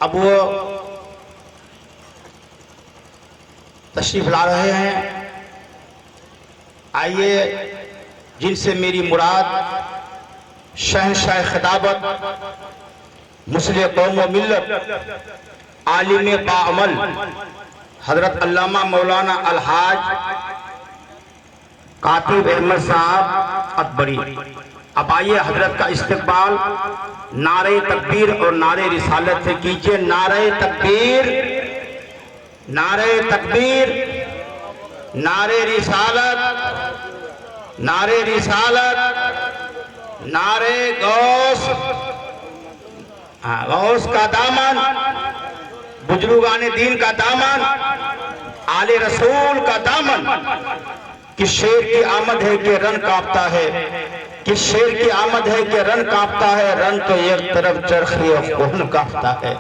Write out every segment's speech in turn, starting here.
اب وہ تشریف لا رہے ہیں، آئیے جن سے میری مراد شہنشاہ خطابت، مصلح قوم و ملت، عالم باعمل حضرت علامہ مولانا الحاج کاتب احمد صاحب اکبری۔ اب آئیے حضرت کا استقبال نعرہ تکبیر اور نعرہ رسالت سے کیجئے۔ نعرہ تکبیر، نعرہ تکبیر، نعرہ رسالت، نعرہ رسالت، نعرہ غوث، غوث کا دامن، بزرگان دین کا دامن، آل رسول کا دامن۔ کس شیر کی آمد ہے کہ رن کانپتا ہے، کس شیر کی آمد ہے کہ رن کانپتا ہے، رن تو ایک طرف چرخی افغان کانپتا ہے۔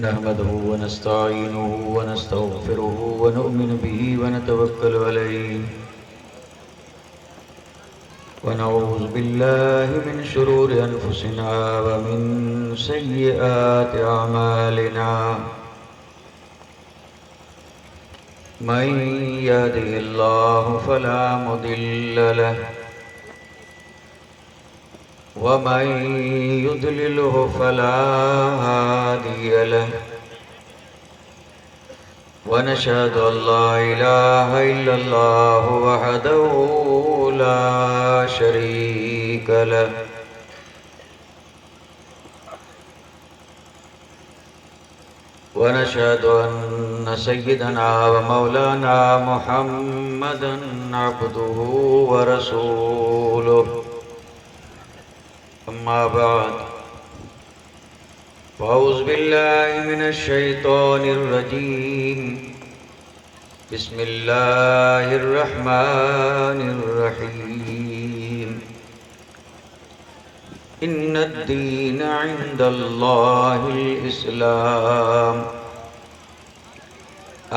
نحمده ونستعينه ونستغفره ونؤمن به ونتوكل عليه ونعوذ بالله من شرور أنفسنا ومن سيئات أعمالنا من يهده الله فلا مضل له ومن يضلله فلا هادي له ونشهد أن لا إله إلا الله وحده لا شريك له ونشهد أن سيدنا ومولانا محمدا عبده ورسوله أما بعد فأعوذ بالله من الشيطان الرجيم بسم الله الرحمن الرحيم إن الدين عند الله الإسلام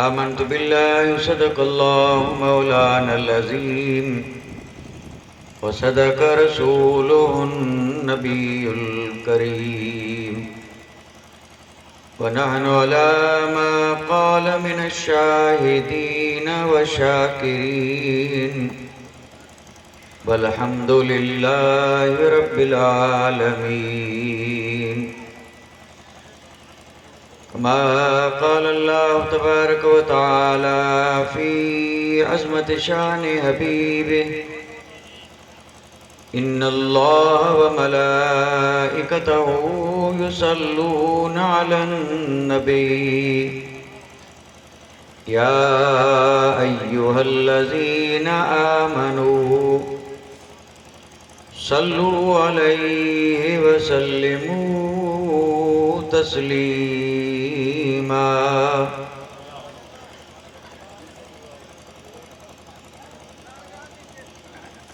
آمنت بالله صدق الله مولانا العظيم وصدق رسوله النبي الكريم ونحن على ما قال من الشاهدين والشاكرين والحمد لله رب العالمين كما قال الله تبارك وتعالى في عظمة شان حبيبه إن الله وملائكته يصلون على النبي يا أيها الذين آمنوا صلوا عليه وسلموا تسليما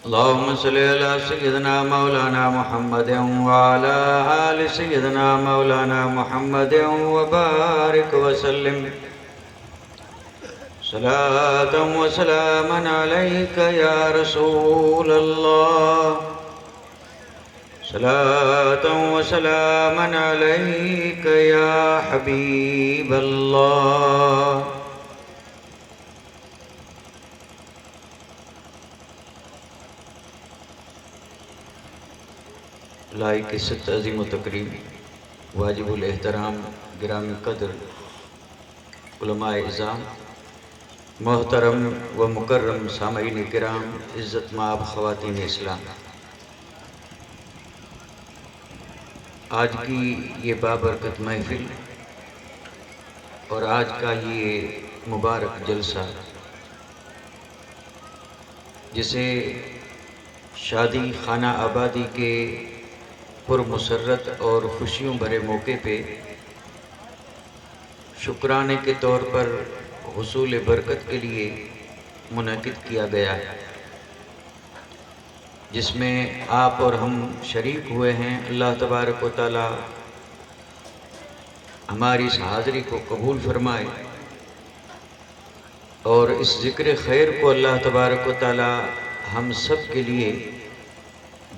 اللهم صل على سيدنا مولانا محمد وعلى آل سيدنا مولانا محمد وبارك وسلم صلاة وسلاما عليك يا رسول الله صلاة وسلاما عليك يا حبيب الله لائق عزت عظیم و تکریم واجب الاحترام گرامی قدر علماء اعظام محترم و مکرم سامعین کرام عزت مآب خواتین اسلام، آج کی یہ بابرکت محفل اور آج کا یہ مبارک جلسہ جسے شادی خانہ آبادی کے پرمسرت اور خوشیوں بھرے موقع پہ شکرانے کے طور پر حصول برکت کے لیے منعقد کیا گیا ہے، جس میں آپ اور ہم شریک ہوئے ہیں۔ اللہ تبارک و تعالی ہماری اس حاضری کو قبول فرمائے اور اس ذکر خیر کو اللہ تبارک و تعالی ہم سب کے لیے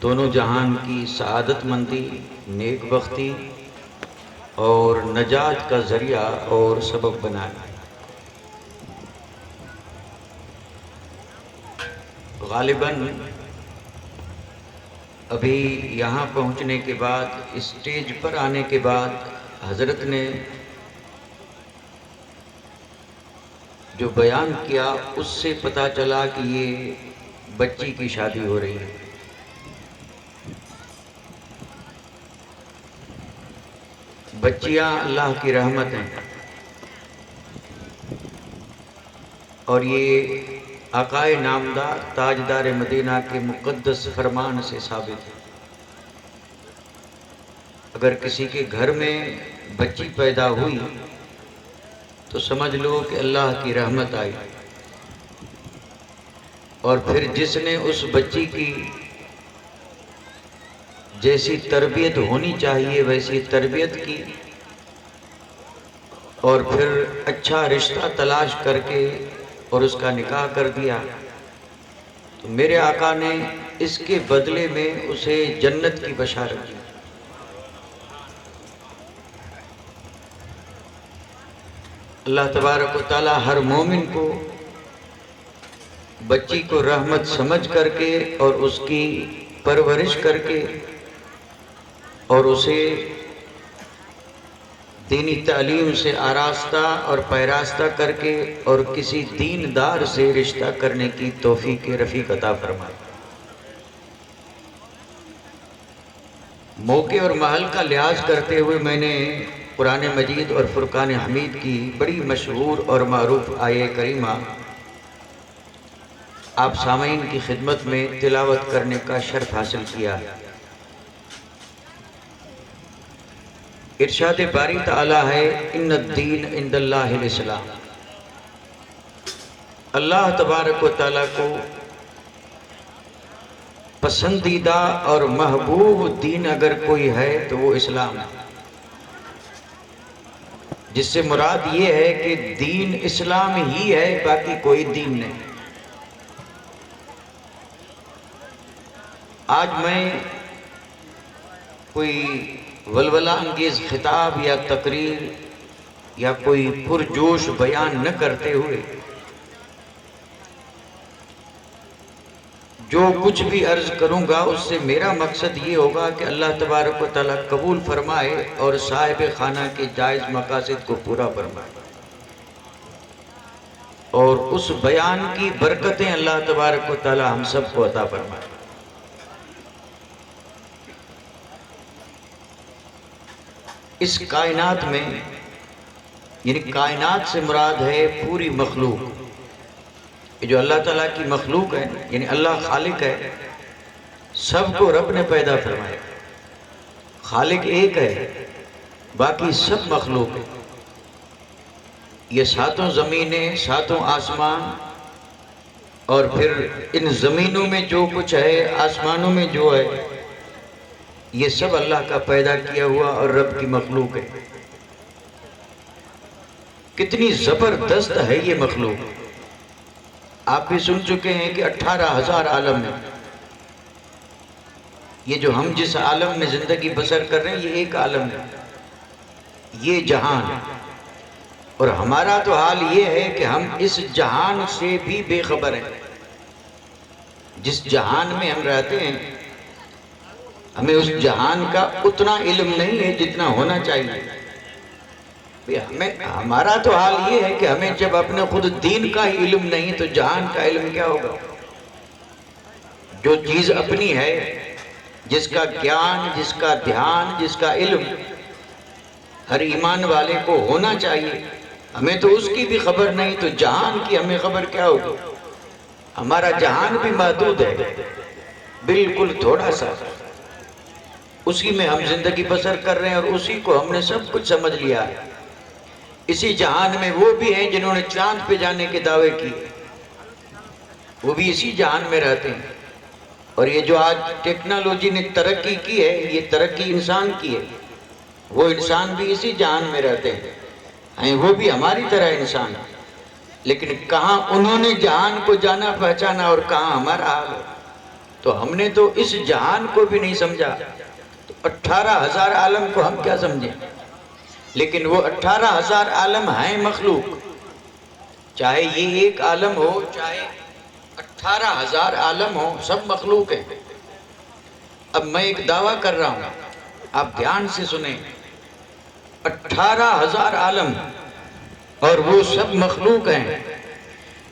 دونوں جہان کی سعادت مندی، نیک بختی اور نجات کا ذریعہ اور سبب بنائے۔ غالباً ابھی یہاں پہنچنے کے بعد، اسٹیج پر آنے کے بعد حضرت نے جو بیان کیا اس سے پتہ چلا کہ یہ بچی کی شادی ہو رہی ہے۔ بچیاں اللہ کی رحمت ہیں اور یہ آقائے نامدار تاجدار مدینہ کے مقدس فرمان سے ثابت ہے۔ اگر کسی کے گھر میں بچی پیدا ہوئی تو سمجھ لو کہ اللہ کی رحمت آئی، اور پھر جس نے اس بچی کی جیسی تربیت ہونی چاہیے ویسی تربیت کی اور پھر اچھا رشتہ تلاش کر کے اور اس کا نکاح کر دیا، تو میرے آقا نے اس کے بدلے میں اسے جنت کی بشارت دی۔ اللہ تبارک و تعالی ہر مومن کو بچی کو رحمت سمجھ کر کے اور اس کی پرورش کر کے اور اسے دینی تعلیم سے آراستہ اور پیراستہ کر کے اور کسی دیندار سے رشتہ کرنے کی توفیق رفیق عطا فرمائے۔ موقع اور محل کا لحاظ کرتے ہوئے میں نے قرآن مجید اور فرقان حمید کی بڑی مشہور اور معروف آیہ کریمہ آپ سامعین کی خدمت میں تلاوت کرنے کا شرف حاصل کیا ہے۔ ارشاد باری تعالی ہے، ان الدین عند اللہ الاسلام۔ اللہ تبارک و تعالیٰ کو پسندیدہ اور محبوب دین اگر کوئی ہے تو وہ اسلام ہے، جس سے مراد یہ ہے کہ دین اسلام ہی ہے، باقی کوئی دین نہیں۔ آج میں کوئی ولولہ انگیز خطاب یا تقریر یا کوئی پرجوش بیان نہ کرتے ہوئے جو کچھ بھی عرض کروں گا اس سے میرا مقصد یہ ہوگا کہ اللہ تبارک و تعالیٰ قبول فرمائے اور صاحب خانہ کے جائز مقاصد کو پورا فرمائے، اور اس بیان کی برکتیں اللہ تبارک و تعالیٰ ہم سب کو عطا فرمائے۔ اس کائنات میں، یعنی کائنات سے مراد ہے پوری مخلوق، یہ جو اللہ تعالیٰ کی مخلوق ہے، یعنی اللہ خالق ہے، سب کو رب نے پیدا فرمایا۔ خالق ایک ہے، باقی سب مخلوق ہے۔ یہ ساتوں زمینیں، ساتوں آسمان، اور پھر ان زمینوں میں جو کچھ ہے، آسمانوں میں جو ہے، یہ سب اللہ کا پیدا کیا ہوا اور رب کی مخلوق ہے۔ کتنی زبردست ہے یہ مخلوق! آپ بھی سن چکے ہیں کہ 18,000 عالم ہے۔ یہ جو ہم جس عالم میں زندگی بسر کر رہے ہیں یہ ایک عالم ہے، یہ جہان ہے، اور ہمارا تو حال یہ ہے کہ ہم اس جہان سے بھی بے خبر ہیں۔ جس جہان میں ہم رہتے ہیں ہمیں اس جہان کا اتنا علم نہیں ہے جتنا ہونا چاہیے۔ ہمارا تو حال یہ ہے کہ ہمیں جب اپنے خود دین کا ہی علم نہیں تو جہان کا علم کیا ہوگا؟ جو چیز اپنی ہے جس کا گیان، جس کا دھیان، جس کا علم ہر ایمان والے کو ہونا چاہیے. ہمیں تو اس کی بھی خبر نہیں، تو جہان کی ہمیں خبر کیا ہوگی؟ ہمارا جہان بھی محدود ہے، بالکل تھوڑا سا. اسی میں ہم زندگی بسر کر رہے ہیں اور اسی کو ہم نے سب کچھ سمجھ لیا ہے. اسی جہان میں وہ بھی ہیں جنہوں نے چاند پہ جانے کے دعوے کی، وہ بھی اسی جہان میں رہتے ہیں. اور یہ جو آج ٹیکنالوجی نے ترقی کی ہے، یہ ترقی انسان کی ہے. وہ انسان بھی اسی جہان میں رہتے ہیں، وہ بھی ہماری طرح انسان ہے. لیکن کہاں انہوں نے جہان کو جانا پہچانا اور کہاں ہمارا حال ہے. تو ہم نے تو اس جہان کو بھی نہیں سمجھا، تو 18,000 عالم کو ہم کیا سمجھیں؟ لیکن وہ 18,000 عالم ہیں مخلوق. چاہے یہ ایک عالم ہو، چاہے 18,000 عالم ہو، سب مخلوق ہیں. اب میں ایک دعویٰ کر رہا ہوں، آپ دھیان سے سنیں. 18,000 عالم اور وہ سب مخلوق ہیں.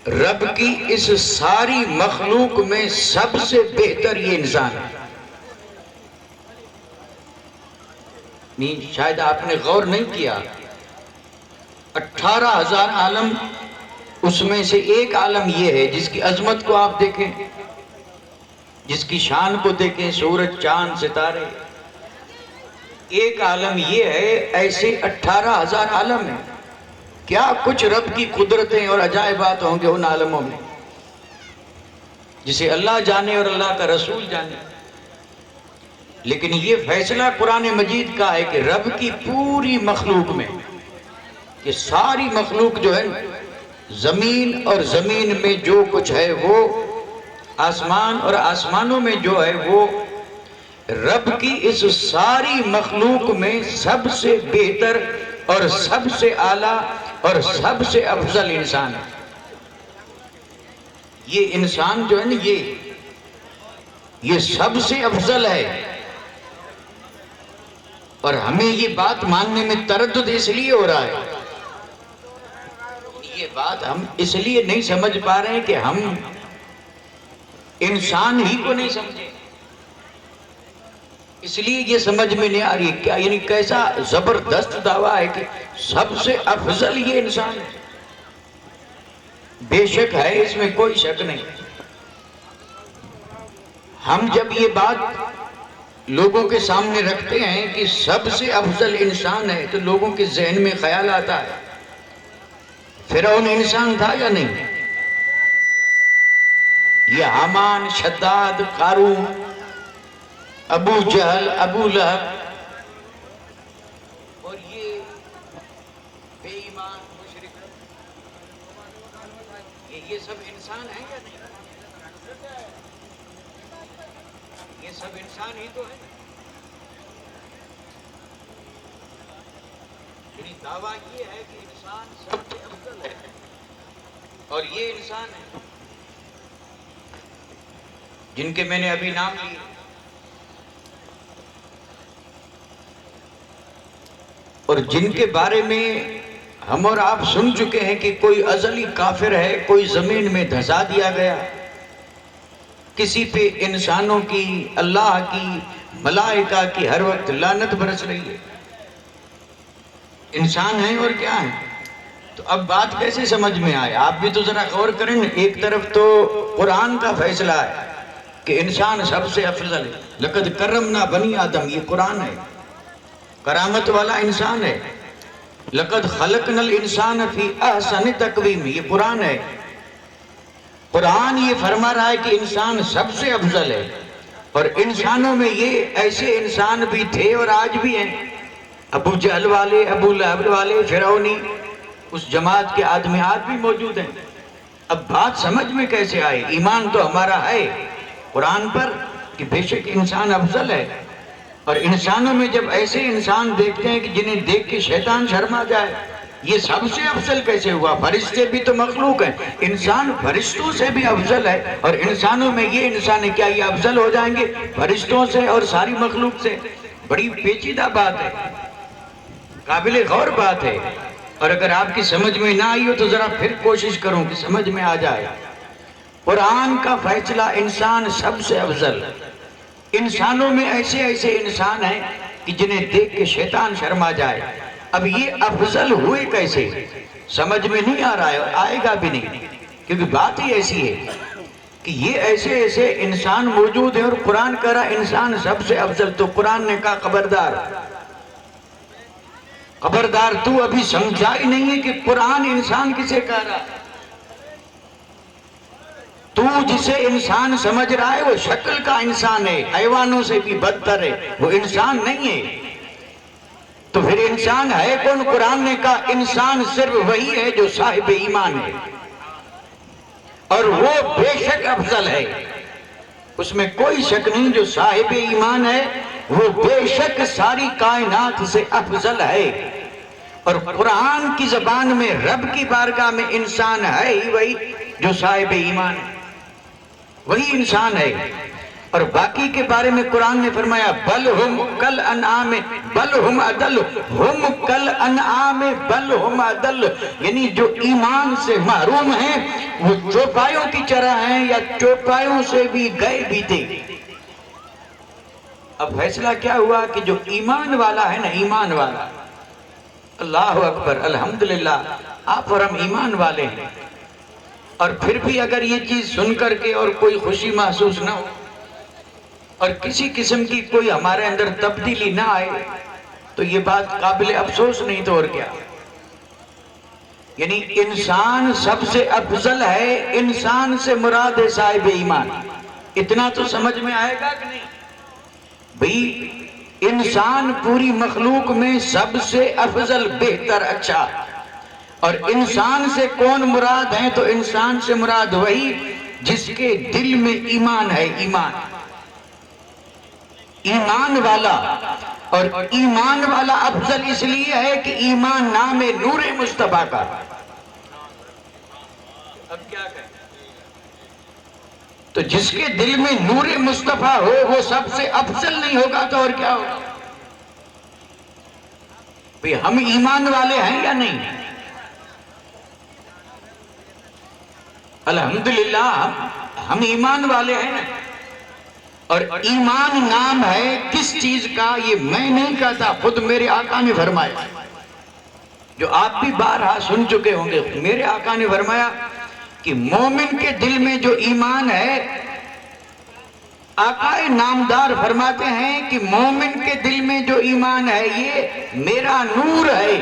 رب کی اس ساری مخلوق میں سب سے بہتر یہ انسان ہے. نہیں، شاید آپ نے غور نہیں کیا. 18,000 عالم، اس میں سے ایک عالم یہ ہے جس کی عظمت کو آپ دیکھیں، جس کی شان کو دیکھیں، سورج، چاند، ستارے. ایک عالم یہ ہے، ایسے 18,000 عالم ہیں. کیا کچھ رب کی قدرتیں اور عجائبات ہوں گے ان عالموں میں، جسے اللہ جانے اور اللہ کا رسول جانے. لیکن یہ فیصلہ قرآن مجید کا ہے کہ رب کی پوری مخلوق میں، کہ ساری مخلوق جو ہے، زمین اور زمین میں جو کچھ ہے وہ، آسمان اور آسمانوں میں جو ہے وہ، رب کی اس ساری مخلوق میں سب سے بہتر اور سب سے اعلیٰ اور سب سے افضل انسان ہے. یہ انسان جو ہے نا، یہ سب سے افضل ہے. اور ہمیں یہ بات ماننے میں تردد اس لیے ہو رہا ہے، یہ بات ہم اس لیے نہیں سمجھ پا رہے ہیں کہ ہم انسان ہی کو نہیں سمجھے. اس لیے یہ سمجھ میں نہیں آ رہی کیا، یعنی کیسا زبردست دعویٰ ہے کہ سب سے افضل یہ انسان ہے. بے شک ہے، اس میں کوئی شک نہیں. ہم جب یہ بات لوگوں کے سامنے رکھتے ہیں کہ سب سے افضل انسان ہے، تو لوگوں کے ذہن میں خیال آتا ہے فرعون انسان تھا یا نہیں؟ یہ حامان، شداد، قارون، ابو جہل، ابو لہب اور یہ بے ایمان مشرک، یہ سب انسان ہیں یا نہیں؟ یہ سب انسان ہی تو ہے. یعنی دعویٰ یہ ہے کہ انسان سب سے افضل ہے، اور یہ انسان ہے جن کے میں نے ابھی نام لیے. اور جن کے بارے میں ہم اور آپ سن چکے ہیں کہ کوئی ازلی کافر ہے، کوئی زمین میں دھسا دیا گیا، کسی پہ انسانوں کی، اللہ کی، ملائکہ کی ہر وقت لعنت برس رہی ہے. انسان ہیں اور کیا ہیں. تو اب بات کیسے سمجھ میں آئے؟ آپ بھی تو ذرا غور کریں. ایک طرف تو قرآن کا فیصلہ ہے کہ انسان سب سے افضل ہے. لقد کرمنا بنی آدم، یہ قرآن ہے، کرامت والا انسان ہے. لقد خلقنا الانسان فی احسن تقویم، یہ قرآن ہے. قرآن یہ فرما رہا ہے کہ انسان سب سے افضل ہے. اور انسانوں میں یہ ایسے انسان بھی تھے اور آج بھی ہیں، ابو جہل والے، ابو لہب والے، فرعونی، اس جماعت کے آدمی آج بھی موجود ہیں. اب بات سمجھ میں کیسے آئے؟ ایمان تو ہمارا ہے قرآن پر کہ بے شک انسان افضل ہے. اور انسانوں میں جب ایسے انسان دیکھتے ہیں کہ جنہیں دیکھ کے شیطان شرما جائے، یہ سب سے افضل کیسے ہوا؟ فرشتے بھی تو مخلوق ہیں، انسان فرشتوں سے بھی افضل ہے. اور انسانوں میں یہ انسان ہے، کیا یہ افضل ہو جائیں گے فرشتوں سے اور ساری مخلوق سے؟ بڑی پیچیدہ بات ہے، قابل غور بات ہے. اور اگر آپ کی سمجھ میں نہ آئی ہو تو ذرا پھر کوشش کروں کہ سمجھ میں آ جائے. قرآن کا فیصلہ انسان سب سے افضل. انسانوں میں ایسے ایسے انسان ہیں کہ جنہیں دیکھ کے شیطان شرما جائے. اب یہ افضل ہوئے کیسے سمجھ میں نہیں آ رہا ہے، آئے گا بھی نہیں، کیونکہ بات ہی ایسی ہے کہ یہ ایسے ایسے انسان موجود ہیں. اور قرآن کہہ رہا انسان سب سے افضل. تو قرآن نے کہا خبردار خبردار، تو ابھی سمجھا ہی نہیں ہے کہ قرآن انسان کسے کہہ رہا. تو جسے انسان سمجھ رہا ہے وہ شکل کا انسان ہے، حیوانوں سے بھی بدتر ہے، وہ انسان نہیں ہے. تو پھر انسان ہے کون؟ قرآن نے کہا انسان صرف وہی ہے جو صاحب ایمان ہے، اور وہ بے شک افضل ہے. اس میں کوئی شک نہیں، جو صاحب ایمان ہے وہ بے شک ساری کائنات سے افضل ہے. اور قرآن کی زبان میں رب کی بارگاہ میں انسان ہے ہی وہی جو صاحب ایمان ہے، وہی انسان ہے. اور باقی کے بارے میں قرآن نے فرمایا بل ہم کل انعام بل ہم اضل ہم کل انعام بل ہم اضل، یعنی جو ایمان سے محروم ہیں وہ چوپایوں کی طرح ہیں یا چوپایوں سے بھی گئے بھی تھے. اب فیصلہ کیا ہوا کہ جو ایمان والا ہے نا، ایمان والا، اللہ اکبر الحمدللہ آپ اور ہم ایمان والے ہیں، اور پھر بھی اگر یہ چیز سن کر کے اور کوئی خوشی محسوس نہ ہو اور کسی قسم کی کوئی ہمارے اندر تبدیلی نہ آئے تو یہ بات قابل افسوس نہیں تو اور کیا. یعنی انسان سب سے افضل ہے، انسان سے مراد ہے صاحب ایمان. اتنا تو سمجھ میں آئے گا کہ نہیں بھئی؟ انسان پوری مخلوق میں سب سے افضل، بہتر، اچھا. اور انسان سے کون مراد ہے؟ تو انسان سے مراد وہی جس کے دل میں ایمان ہے. ایمان ایمان والا. اور ایمان والا افضل اس لیے ہے کہ ایمان نام ہے نور مصطفیٰ کا. اب کیا کریں؟ تو جس کے دل میں نور مصطفیٰ ہو وہ سب سے افضل نہیں ہوگا تو اور کیا ہوگا؟ بھئی ہم ایمان والے ہیں یا نہیں؟ الحمدللہ ہم ایمان والے ہیں. اور ایمان نام ہے کس چیز کا؟ یہ میں نہیں کہتا، خود میرے آقا نے فرمایا، جو آپ بھی بارہا سن چکے ہوں گے. میرے آقا نے فرمایا کہ مومن کے دل میں جو ایمان ہے، آقا نامدار فرماتے ہیں کہ مومن کے دل میں جو ایمان ہے یہ میرا نور ہے.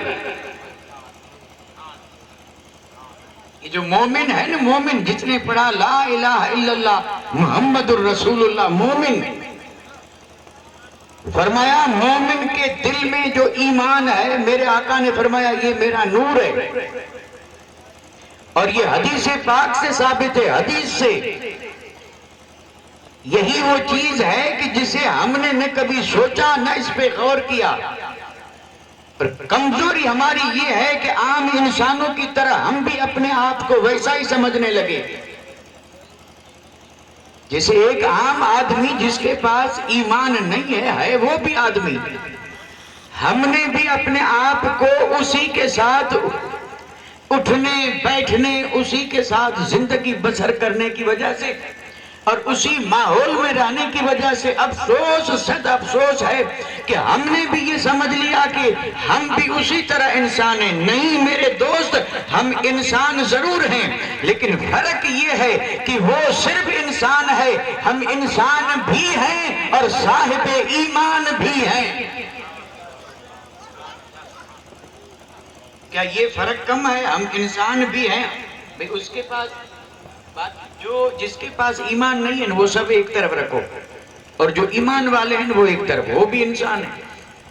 یہ جو مومن ہے نا، مومن جس نے پڑھا لا الہ الا اللہ محمد الرسول اللہ، مومن فرمایا مومن کے دل میں جو ایمان ہے، میرے آقا نے فرمایا یہ میرا نور ہے. اور یہ حدیث پاک سے ثابت ہے، حدیث سے. یہی وہ چیز ہے کہ جسے ہم نے نہ کبھی سوچا نہ اس پہ غور کیا. اور کمزوری ہماری یہ ہے کہ عام انسانوں کی طرح ہم بھی اپنے آپ کو ویسا ہی سمجھنے لگے. جیسے ایک عام آدمی جس کے پاس ایمان نہیں ہے وہ بھی آدمی. ہم نے بھی اپنے آپ کو اسی کے ساتھ اٹھنے بیٹھنے، اسی کے ساتھ زندگی بسر کرنے کی وجہ سے اور اسی ماحول میں رہنے کی وجہ سے افسوس، صد افسوس ہے کہ ہم نے بھی یہ سمجھ لیا کہ ہم بھی اسی طرح انسان ہیں. نہیں میرے دوست، ہم انسان ضرور ہیں، لیکن فرق یہ ہے کہ وہ صرف انسان ہے، ہم انسان بھی ہیں اور صاحب ایمان بھی ہیں. کیا یہ فرق کم ہے؟ ہم انسان بھی ہیں. بھئی اس کے پاس جس کے پاس ایمان نہیں ہے وہ سب ایک طرف رکھو، اور جو ایمان والے ہیں وہ ایک طرف. وہ بھی انسان ہے،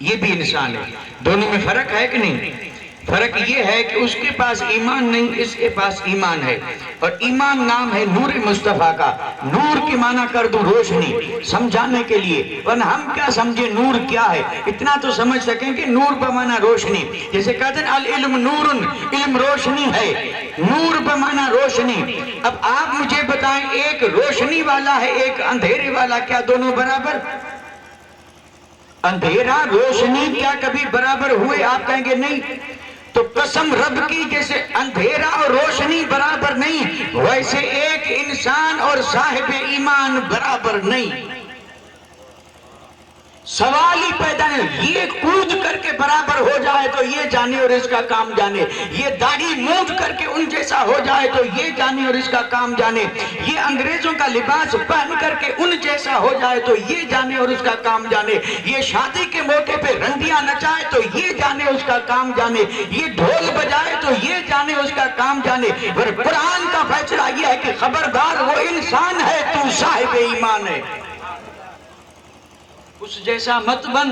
یہ بھی انسان ہے. دونوں میں فرق ہے کہ نہیں؟ فرق یہ ہے کہ اس کے پاس ایمان نہیں، اس کے پاس ایمان ہے. اور ایمان نام ہے نور مصطفیٰ کا. نور کی معنی کر دوں روشنی، سمجھانے کے لیے، ورنہ ہم کیا سمجھے نور کیا ہے. اتنا تو سمجھ سکیں کہ نور بمعنی روشنی. جیسے کہتے ہیں العلم نور، علم روشنی ہے، نور بمعنی روشنی. اب آپ مجھے بتائیں، ایک روشنی والا ہے ایک اندھیرے والا، کیا دونوں برابر؟ اندھیرا روشنی کیا کبھی برابر ہوئے؟ آپ کہیں گے نہیں. تو قسم رب کی، جیسے اندھیرا اور روشنی برابر نہیں، ویسے ایک انسان اور صاحب ایمان برابر نہیں. سوال ہی پیدا نہیں، یہ کود کر کے برابر ہو جائے تو یہ جانے اور اس کا کام جانے، یہ داڑھی مونچھ کر کے ان جیسا ہو جائے تو یہ جانے اور اس کا کام جانے، یہ انگریزوں کا لباس پہن کر کے ان جیسا ہو جائے تو یہ جانے اور اس کا کام جانے، یہ شادی کے موقع پہ رنڈیاں نچائے تو یہ جانے اس کا کام جانے، یہ ڈھول بجائے تو یہ جانے اس کا کام جانے۔ پر قرآن کا فیصلہ یہ ہے کہ خبردار، وہ انسان ہے، تو صاحب ایمان ہے، اس جیسا مت بن،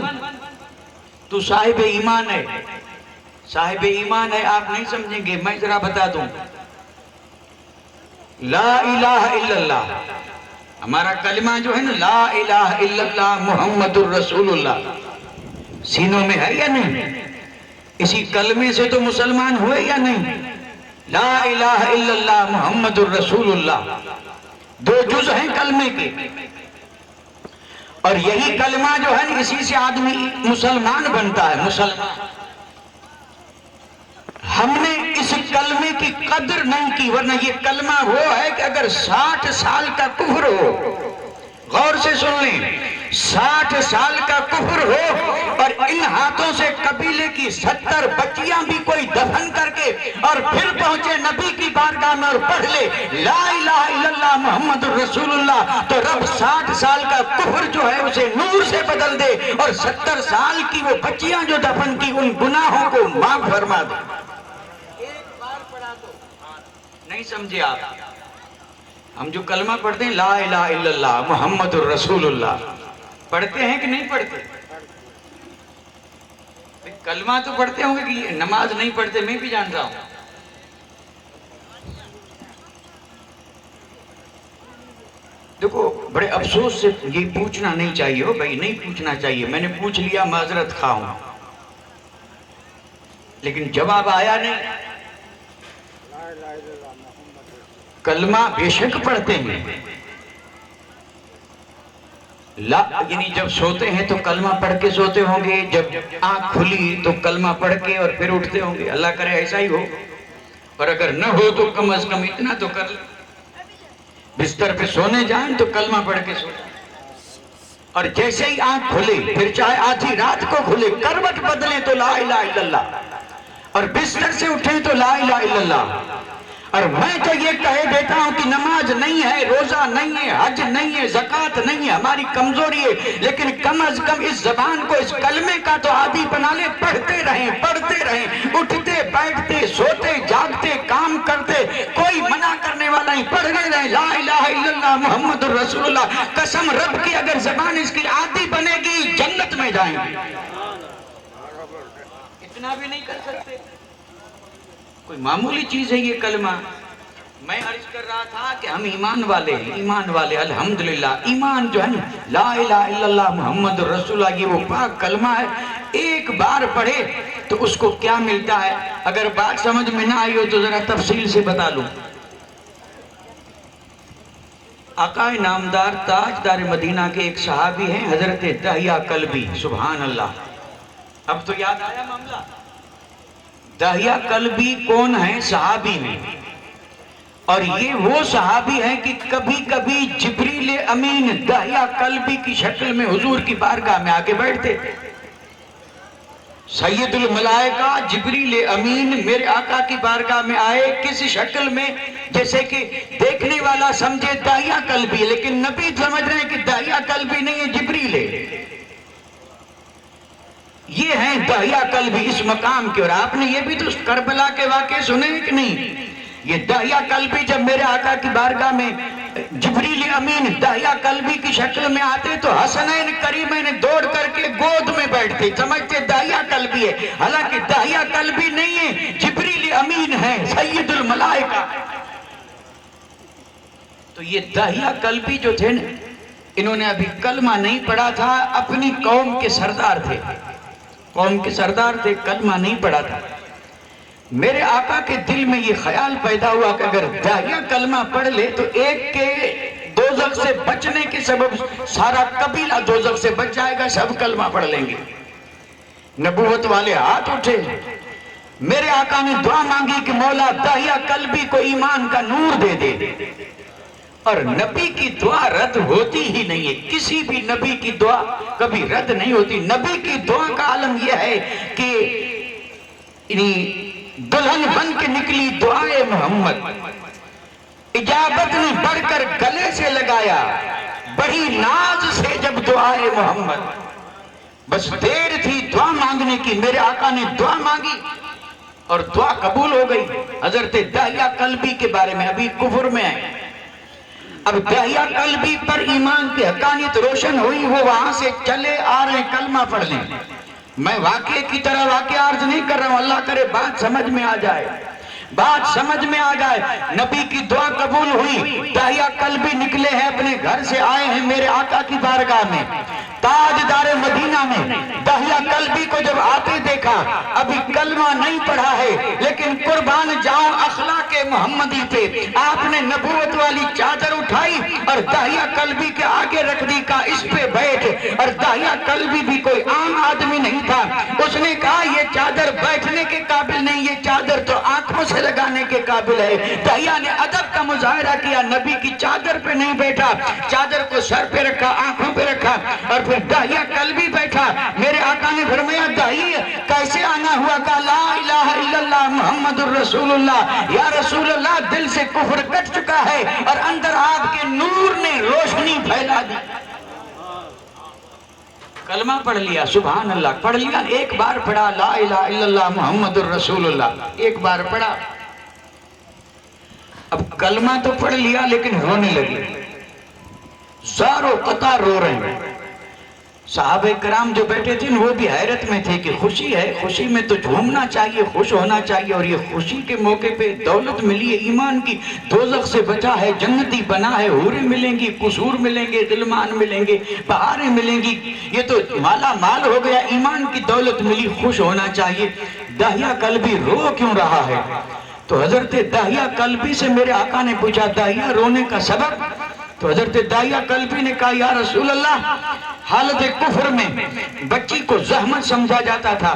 تو صاحب ایمان ہے۔ صاحب ایمان ہے آپ نہیں سمجھیں گے، میں ذرا بتا دوں۔ لا الہ الا اللہ، ہمارا کلمہ جو ہے نا، لا الہ الا اللہ محمد الرسول اللہ، سینوں میں ہے یا نہیں؟ اسی کلمے سے تو مسلمان ہوئے یا نہیں؟ لا الہ الا اللہ محمد الرسول اللہ، دو جز ہیں کلمے کے، اور یہی کلمہ جو ہے نا، اسی سے آدمی مسلمان بنتا ہے، مسلمان۔ ہم نے اس کلمے کی قدر نہیں کی، ورنہ یہ کلمہ وہ ہے کہ اگر 60 سال کا کفر ہو، غور سے سن لیں، 60 سال کا کفر ہو اور ان ہاتھوں سے قبیلے کی 70 بچیاں بھی کوئی دفن کر کے اور پھر پہنچے نبی کی بارگاہ میں اور پڑھ لے لا الہ الا اللہ محمد الرسول اللہ، تو رب 60 سال کا کفر جو ہے اسے نور سے بدل دے اور 70 سال کی وہ بچیاں جو دفن کی ان گناہوں کو معاف فرما دے۔ ایک بار پڑھا تو نہیں سمجھے آپ؟ ہم جو کلمہ پڑھتے ہیں لا الہ الا اللہ محمد الرسول اللہ، پڑھتے ہیں کہ نہیں پڑھتے؟ کلمہ تو پڑھتے ہوں گے کہ نماز نہیں پڑھتے، میں بھی جان رہا ہوں۔ دیکھو بڑے افسوس سے یہ پوچھنا نہیں چاہیے ہو بھائی، نہیں پوچھنا چاہیے، میں نے پوچھ لیا، معذرت خواہ ہوں، لیکن جواب آیا نہیں۔ کلمہ بے شک پڑھتے ہیں، یعنی جب سوتے ہیں تو کلمہ پڑھ کے سوتے ہوں گے، جب آنکھ کھلی تو کلمہ پڑھ کے اور پھر اٹھتے ہوں گے، اللہ کرے ایسا ہی ہو، اور اگر نہ ہو تو کم از کم اتنا تو کر لیں، بستر پہ سونے جائیں تو کلمہ پڑھ کے سوتے، اور جیسے ہی آنکھ کھلے، پھر چاہے آدھی رات کو کھلے، کروٹ بدلیں تو لا الہ الا اللہ، اور بستر سے اٹھیں تو لا الہ الا اللہ۔ اور میں تو یہ کہہ دیتا ہوں کہ نماز نہیں ہے، روزہ نہیں ہے، حج نہیں ہے، زکوٰۃ نہیں ہے، ہماری کمزوری ہے، لیکن کم از کم اس زبان کو، اس کلمے کا تو عادی بنا لیں، پڑھتے رہیں، اٹھتے بیٹھتے سوتے جاگتے کام کرتے، کوئی منع کرنے والا نہیں، پڑھنے رہیں لا الہ الا اللہ محمد الرسول اللہ۔ قسم رب کی اگر زبان اس کی عادی بنے گی جنت میں جائیں گے، اتنا بھی نہیں کر سکتے، کوئی معمولی چیز ہے یہ کلمہ۔ میں عرض کر رہا تھا کہ ہم ایمان والے ہیں، ایمان والے الحمدللہ، ایمان جو ہے نا لا الہ الا اللہ محمد رسول اللہ، یہ وہ پاک کلمہ ہے، ایک بار پڑھے تو اس کو کیا ملتا ہے۔ اگر بات سمجھ میں نہ آئی ہو تو ذرا تفصیل سے بتا لوں۔ آقا نامدار تاجدار مدینہ کے ایک صحابی ہیں حضرت دہیہ کلبی، سبحان اللہ، اب تو یاد آیا معاملہ۔ دہیہ کلبی کون ہیں؟ صحابی ہیں، اور یہ وہ صحابی ہیں کہ کبھی کبھی جبریل امین دہیہ کلبی کی شکل میں حضور کی بارگاہ میں آ کے بیٹھتے تھے۔ سید الملائکہ جبریل امین میرے آقا کی بارگاہ میں آئے کس شکل میں؟ جیسے کہ دیکھنے والا سمجھے دہیہ کلبی، لیکن نبی سمجھ رہے ہیں کہ دہیہ کلبی نہیں ہے، جبریل ہے، یہ ہیں دہیہ کلبی اس مقام کے۔ اور آپ نے یہ بھی تو کربلا کے واقعے سنے کہ نہیں؟ یہ دہیہ کلبی جب میرے آقا کی بارگاہ میں جبریل امین دہیہ کلبی کی شکل میں آتے تو حسنین کریمین دوڑ کر کے گود میں بیٹھتے، سمجھتے دہیہ کلبی ہے، حالانکہ دہیہ کلبی نہیں ہے، جبریل امین ہے، سید الملائکہ۔ تو یہ دہیہ کلبی جو تھے نا، انہوں نے ابھی کلمہ نہیں پڑھا تھا، اپنی قوم کے سردار تھے، قوم کے سردار تھے، کلمہ نہیں پڑھا تھا۔ میرے آقا کے دل میں یہ خیال پیدا ہوا کہ اگر دہیہ کلمہ پڑھ لے تو ایک کے دوزخ سے بچنے کے سبب سارا قبیلہ دوزخ سے بچ جائے گا، سب کلمہ پڑھ لیں گے۔ نبوت والے ہاتھ اٹھے، میرے آقا نے دعا مانگی کہ مولا دہیہ کلبی کو ایمان کا نور دے دے، اور نبی کی دعا رد ہوتی ہی نہیں ہے، کسی بھی نبی کی دعا کبھی رد نہیں ہوتی۔ نبی کی دعا کا عالم یہ ہے کہ دلہن بن کے نکلی دعائے محمد، اجابت نے بڑھ کر گلے سے لگایا، بڑی ناز سے جب دعائے محمد، بس دیر تھی دعا مانگنے کی، میرے آقا نے دعا مانگی اور دعا قبول ہو گئی۔ حضرت داہیہ کلبی کے بارے میں، ابھی کفر میں ہے، اب داہیہ کلبی پر ایمان کی حقانیت روشن ہوئی، وہ وہاں سے چلے آ رہے ہیں کلمہ پڑھ لیں۔ میں واقعے کی طرح واقعہ عرض نہیں کر رہا ہوں، اللہ کرے بات سمجھ میں آ جائے، بات سمجھ میں آ جائے۔ نبی کی دعا قبول ہوئی، داہیہ کلبی نکلے ہیں، اپنے گھر سے آئے ہیں میرے آقا کی بارگاہ میں، تاجدار مدینہ میں۔ داہیہ کلبی کو جب آتے دیکھا، ابھی کلمہ نہیں پڑھا ہے، لیکن قربان جاؤں اخلاق محمدی پہ، آپ نے نبوت والی چادر اٹھائی اور داہیہ کلبی کے آگے رکھ دی، کہا اس پہ بیٹھ۔ اور داہیہ کلبی بھی کوئی عام آدمی نہیں تھا، اس نے کہا یہ چادر بیٹھنے کے قابل نہیں، یہ چادر تو آنکھوں سے لگانے کے قابل ہے۔ داہیہ نے ادب کا مظاہرہ کیا، نبی کی چادر پہ نہیں بیٹھا، چادر کو سر پہ رکھا، آنکھوں پہ رکھا، اور پھر داہیہ کلبی بیٹھا۔ میرے آقا نے فرمایا داہیہ کیسے آنا ہوا؟ کہا لا الہ الا اللہ محمد الرسول اللہ، یا رسول اللہ دل سے کفر کٹ چکا ہے اور اندر آپ کے نور نے روشنی پھیلا دی۔ کلمہ پڑھ لیا، سبحان اللہ پڑھ لیا، ایک بار پڑھا لا الہ الا اللہ محمد الرسول اللہ، ایک بار پڑھا۔ اب کلمہ تو پڑھ لیا لیکن رونے لگے، زار و قطار رو رہے ہیں۔ صحابہ کرام جو بیٹھے تھے وہ بھی حیرت میں تھے کہ خوشی ہے، خوشی میں تو جھومنا چاہیے، خوش ہونا چاہیے، اور یہ خوشی کے موقع پہ دولت ملی ہے ایمان کی، دوزخ سے بچا ہے، جنتی بنا ہے، حوریں ملیں گی، قصور ملیں گے، غلمان ملیں گے، بہاریں ملیں گی، یہ تو مالا مال ہو گیا، ایمان کی دولت ملی، خوش ہونا چاہیے۔ داہیہ کلبی رو کیوں رہا ہے؟ تو حضرت داہیہ کلبی سے میرے آقا نے پوچھا داہیہ رونے کا سبب؟ تو حضرت داہیہ کلبی نے کہا یا رسول اللہ، حالت کفر میں بچی کو زحمت سمجھا جاتا تھا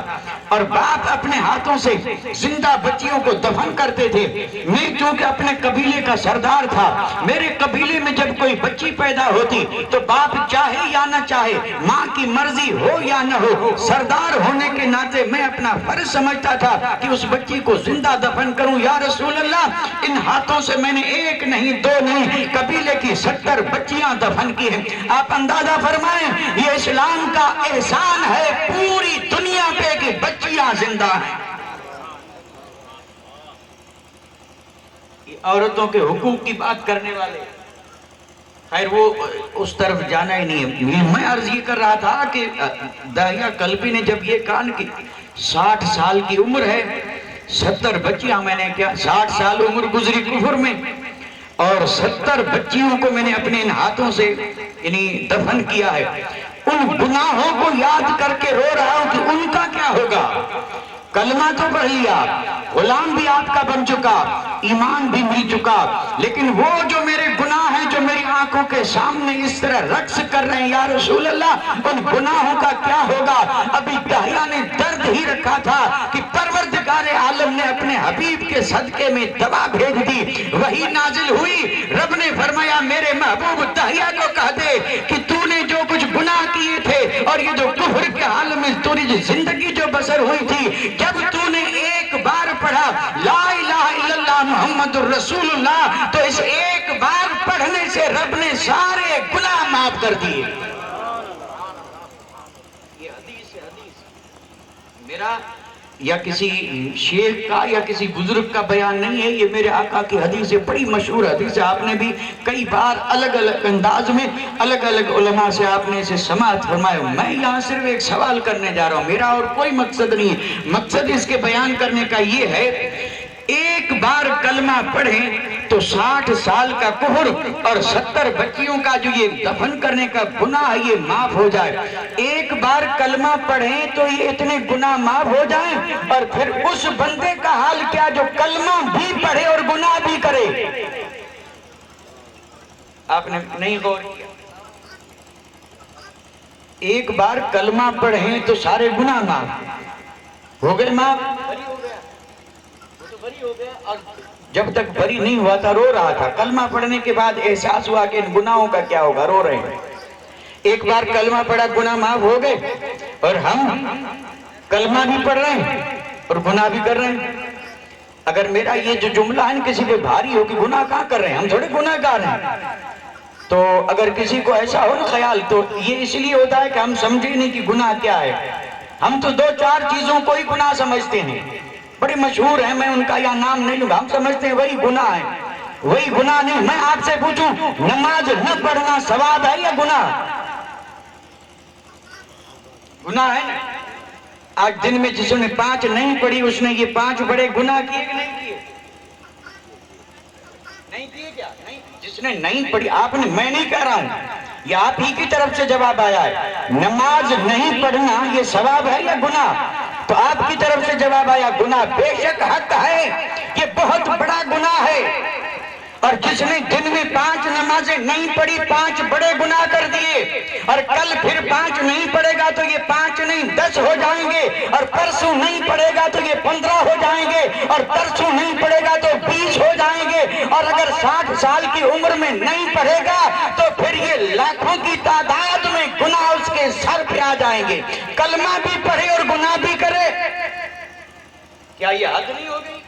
اور باپ اپنے ہاتھوں سے زندہ بچیوں کو دفن کرتے تھے۔ میں چونکہ اپنے قبیلے کا سردار تھا، میرے قبیلے میں جب کوئی بچی پیدا ہوتی تو باپ چاہے یا نہ چاہے، ماں کی مرضی ہو یا نہ ہو، سردار ہونے کے ناطے میں اپنا فرض سمجھتا تھا کہ اس بچی کو زندہ دفن کروں۔ یا رسول اللہ، ان ہاتھوں سے میں نے ایک نہیں دو نہیں قبیلے کی 70 بچیاں دفن کی ہیں۔ آپ اندازہ فرمائیں یہ اسلام کا احسان ہے پوری دنیا پہ کہ بچیاں زندہ ہیں۔ عورتوں کے حقوق کی بات کرنے والے، خیر وہ اس طرف جانا ہی نہیں ہے۔ میں عرض یہ کر رہا تھا کہ داہیہ کلبی نے جب یہ کہا کہ 60 سال کی عمر ہے، 70 بچیاں، میں نے کیا 60 سال عمر گزری کفر میں، اور 70 بچیوں کو میں نے اپنے ان ہاتھوں سے یعنی دفن کیا ہے۔ ان گناہوں کو یاد کر کے رو رہا ہوں کہ ان کا کیا ہوگا؟ کلمہ تو پڑھ لیا، غلام بھی آپ کا بن چکا، ایمان بھی مل چکا، لیکن وہ جو میرے گناہ ہیں جو میری آنکھوں کے سامنے اس طرح رقص کر رہے ہیں، یا رسول اللہ ان گناہوں کا کیا ہوگا؟ ابھی داہیہ نے درد ہی رکھا تھا کہ پروردگار عالم نے اپنے حبیب کے صدقے میں دوا بھیج دی، وہی نازل ہوئی، رب نے فرمایا میرے محبوب داہیہ کو کہہ دے کہ تو نے جو کچھ گناہ کیے تھے اور یہ جو کفر کے حال میں تیری زندگی جو بسر ہوئی تھی، جب تو نے ایک بار پڑھا لا الہ الا اللہ محمد الرسول اللہ، تو اس ایک بار پڑھنے سے رب نے سارے گناہ معاف کر دیے۔ یہ حدیث میرا یا کسی شیخ کا یا کسی بزرگ کا بیان نہیں ہے، یہ میرے آقا کی حدیث ہے، بڑی مشہور حدیث ہے، آپ نے بھی کئی بار الگ الگ انداز میں الگ الگ علماء سے آپ نے اسے سماعت فرمایا۔ میں یہاں صرف ایک سوال کرنے جا رہا ہوں، میرا اور کوئی مقصد نہیں ہے، مقصد اس کے بیان کرنے کا یہ ہے ایک بار کلمہ پڑھیں تو 60 سال کا کفر اور 70 بچیوں کا جو یہ دفن کرنے کا گناہ ہے یہ معاف ہو جائے۔ ایک بار کلمہ پڑھیں تو یہ اتنے گناہ معاف ہو جائیں، اور پھر اس بندے کا حال کیا جو کلمہ بھی پڑھے اور گناہ بھی کرے؟ آپ نے نہیں غور کیا؟ ایک بار کلمہ پڑھیں تو سارے گناہ معاف ہو گئے، معاف بری ہو گیا، اور جب تک بری نہیں ہوا تھا رو رہا تھا، کلمہ پڑھنے کے بعد احساس ہوا کہ ان گناہوں کا کیا ہوگا، رو رہے ہیں۔ ایک بار کلمہ پڑھا، گناہ معاف ہو گئے، اور ہم کلمہ بھی پڑھ رہے ہیں اور گناہ بھی کر رہے ہیں۔ اگر میرا یہ جو جملہ ہے کسی پہ بھاری ہو کہ گناہ کہاں کر رہے ہیں، ہم تھوڑے گناہ گار ہیں، تو اگر کسی کو ایسا ہو نا خیال، تو یہ اس لیے ہوتا ہے کہ ہم سمجھے نہیں کہ گناہ کیا ہے۔ ہم تو دو چار چیزوں کو ہی گناہ سمجھتے ہیں، بڑے مشہور ہیں، میں ان کا یا نام نہیں لوں گا، ہم سمجھتے ہیں وہی گناہ ہے، وہی گناہ نہیں۔ میں آپ سے پوچھوں، نماز نہ پڑھنا ثواب ہے یا گناہ؟ گناہ ہے نا۔ آج دن میں جس نے 5 نہیں پڑھی، اس نے یہ 5 بڑے گناہ کیے کہ نہیں کیے؟ نہیں کیے کیا؟ نہیں۔ جس نے نہیں پڑھی، آپ نے، میں نہیں کہہ رہا ہوں، یہ آپ ہی کی طرف سے جواب آیا ہے، نماز نہیں پڑھنا یہ ثواب ہے یا گناہ؟ تو آپ کی طرف سے جواب آیا گناہ۔ بے شک حق ہے، یہ بہت بڑا گناہ ہے، اور جس نے دن میں 5 نمازیں نہیں پڑھی، 5 بڑے گناہ کر دیے، اور کل پھر 5 نہیں پڑھے گا تو یہ 5 نہیں 10 ہو جائیں گے، اور پرسوں نہیں پڑھے گا تو یہ 15 ہو جائیں گے، اور پرسوں نہیں پڑھے گا تو 20 ہو جائیں گے، اور اگر 60 سال کی عمر میں نہیں پڑھے گا تو پھر یہ لاکھوں کی تعداد میں گناہ اس کے سر پہ آ جائیں گے۔ کلمہ بھی پڑھے اور گناہ بھی کرے، کیا یہ حد نہیں ہو گئی؟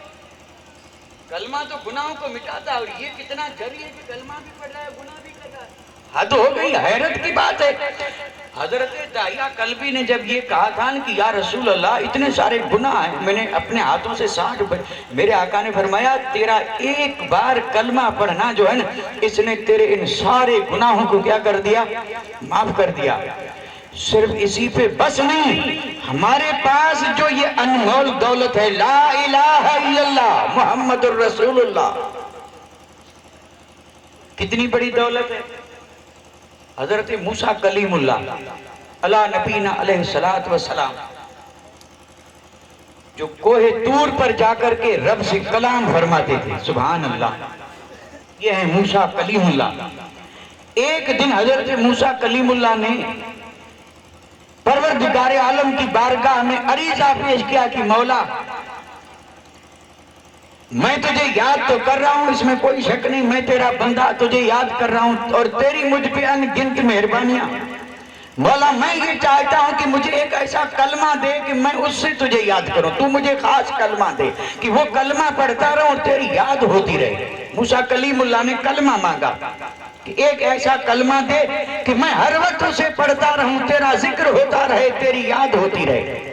کلمہ تو گناہوں کو مٹاتا ہے، اور یہ کتنا جری ہے کہ کلمہ بھی پڑھ رہا ہے، گناہ بھی کر رہا ہے۔ حد ہو گئی، حیرت کی بات ہے۔ حضرت داہیہ کلبی نے جب یہ کہا تھا کہ یا رسول اللہ اتنے سارے گناہ ہیں، میں نے اپنے ہاتھوں سے 60 میرے آقا نے فرمایا تیرا ایک بار کلمہ پڑھنا جو ہے نا، اس نے تیرے ان سارے گناہوں کو کیا کر دیا؟ معاف کر دیا۔ صرف اسی پہ بس نہیں، ہمارے پاس جو یہ انمول دولت ہے، لا الہ الا اللہ محمد الرسول اللہ، کتنی بڑی دولت ہے۔ حضرت موسیٰ کلیم اللہ علی نبینا علیہ السلام، جو کوہ طور پر جا کر کے رب سے کلام فرماتے تھے، سبحان اللہ، یہ ہے موسیٰ کلیم اللہ۔ ایک دن حضرت موسیٰ کلیم اللہ نے پروردگار عالم کی بارگاہ میں عریضہ پیش کیا کہ مولا، میں تجھے یاد تو کر رہا ہوں، اس میں کوئی شک نہیں، میں تیرا بندہ تجھے یاد کر رہا ہوں، اور تیری مجھ پہ ان گنت مہربانیاں، مولا میں یہ چاہتا ہوں کہ مجھے ایک ایسا کلمہ دے کہ میں اس سے تجھے یاد کروں، تو مجھے خاص کلمہ دے کہ وہ کلمہ پڑھتا رہوں اور تیری یاد ہوتی رہے۔ موسیٰ کلیم اللہ نے کلمہ مانگا کہ ایک ایسا کلمہ دے کہ میں ہر وقت اسے پڑھتا رہوں، تیرا ذکر ہوتا رہے، تیری یاد ہوتی رہے۔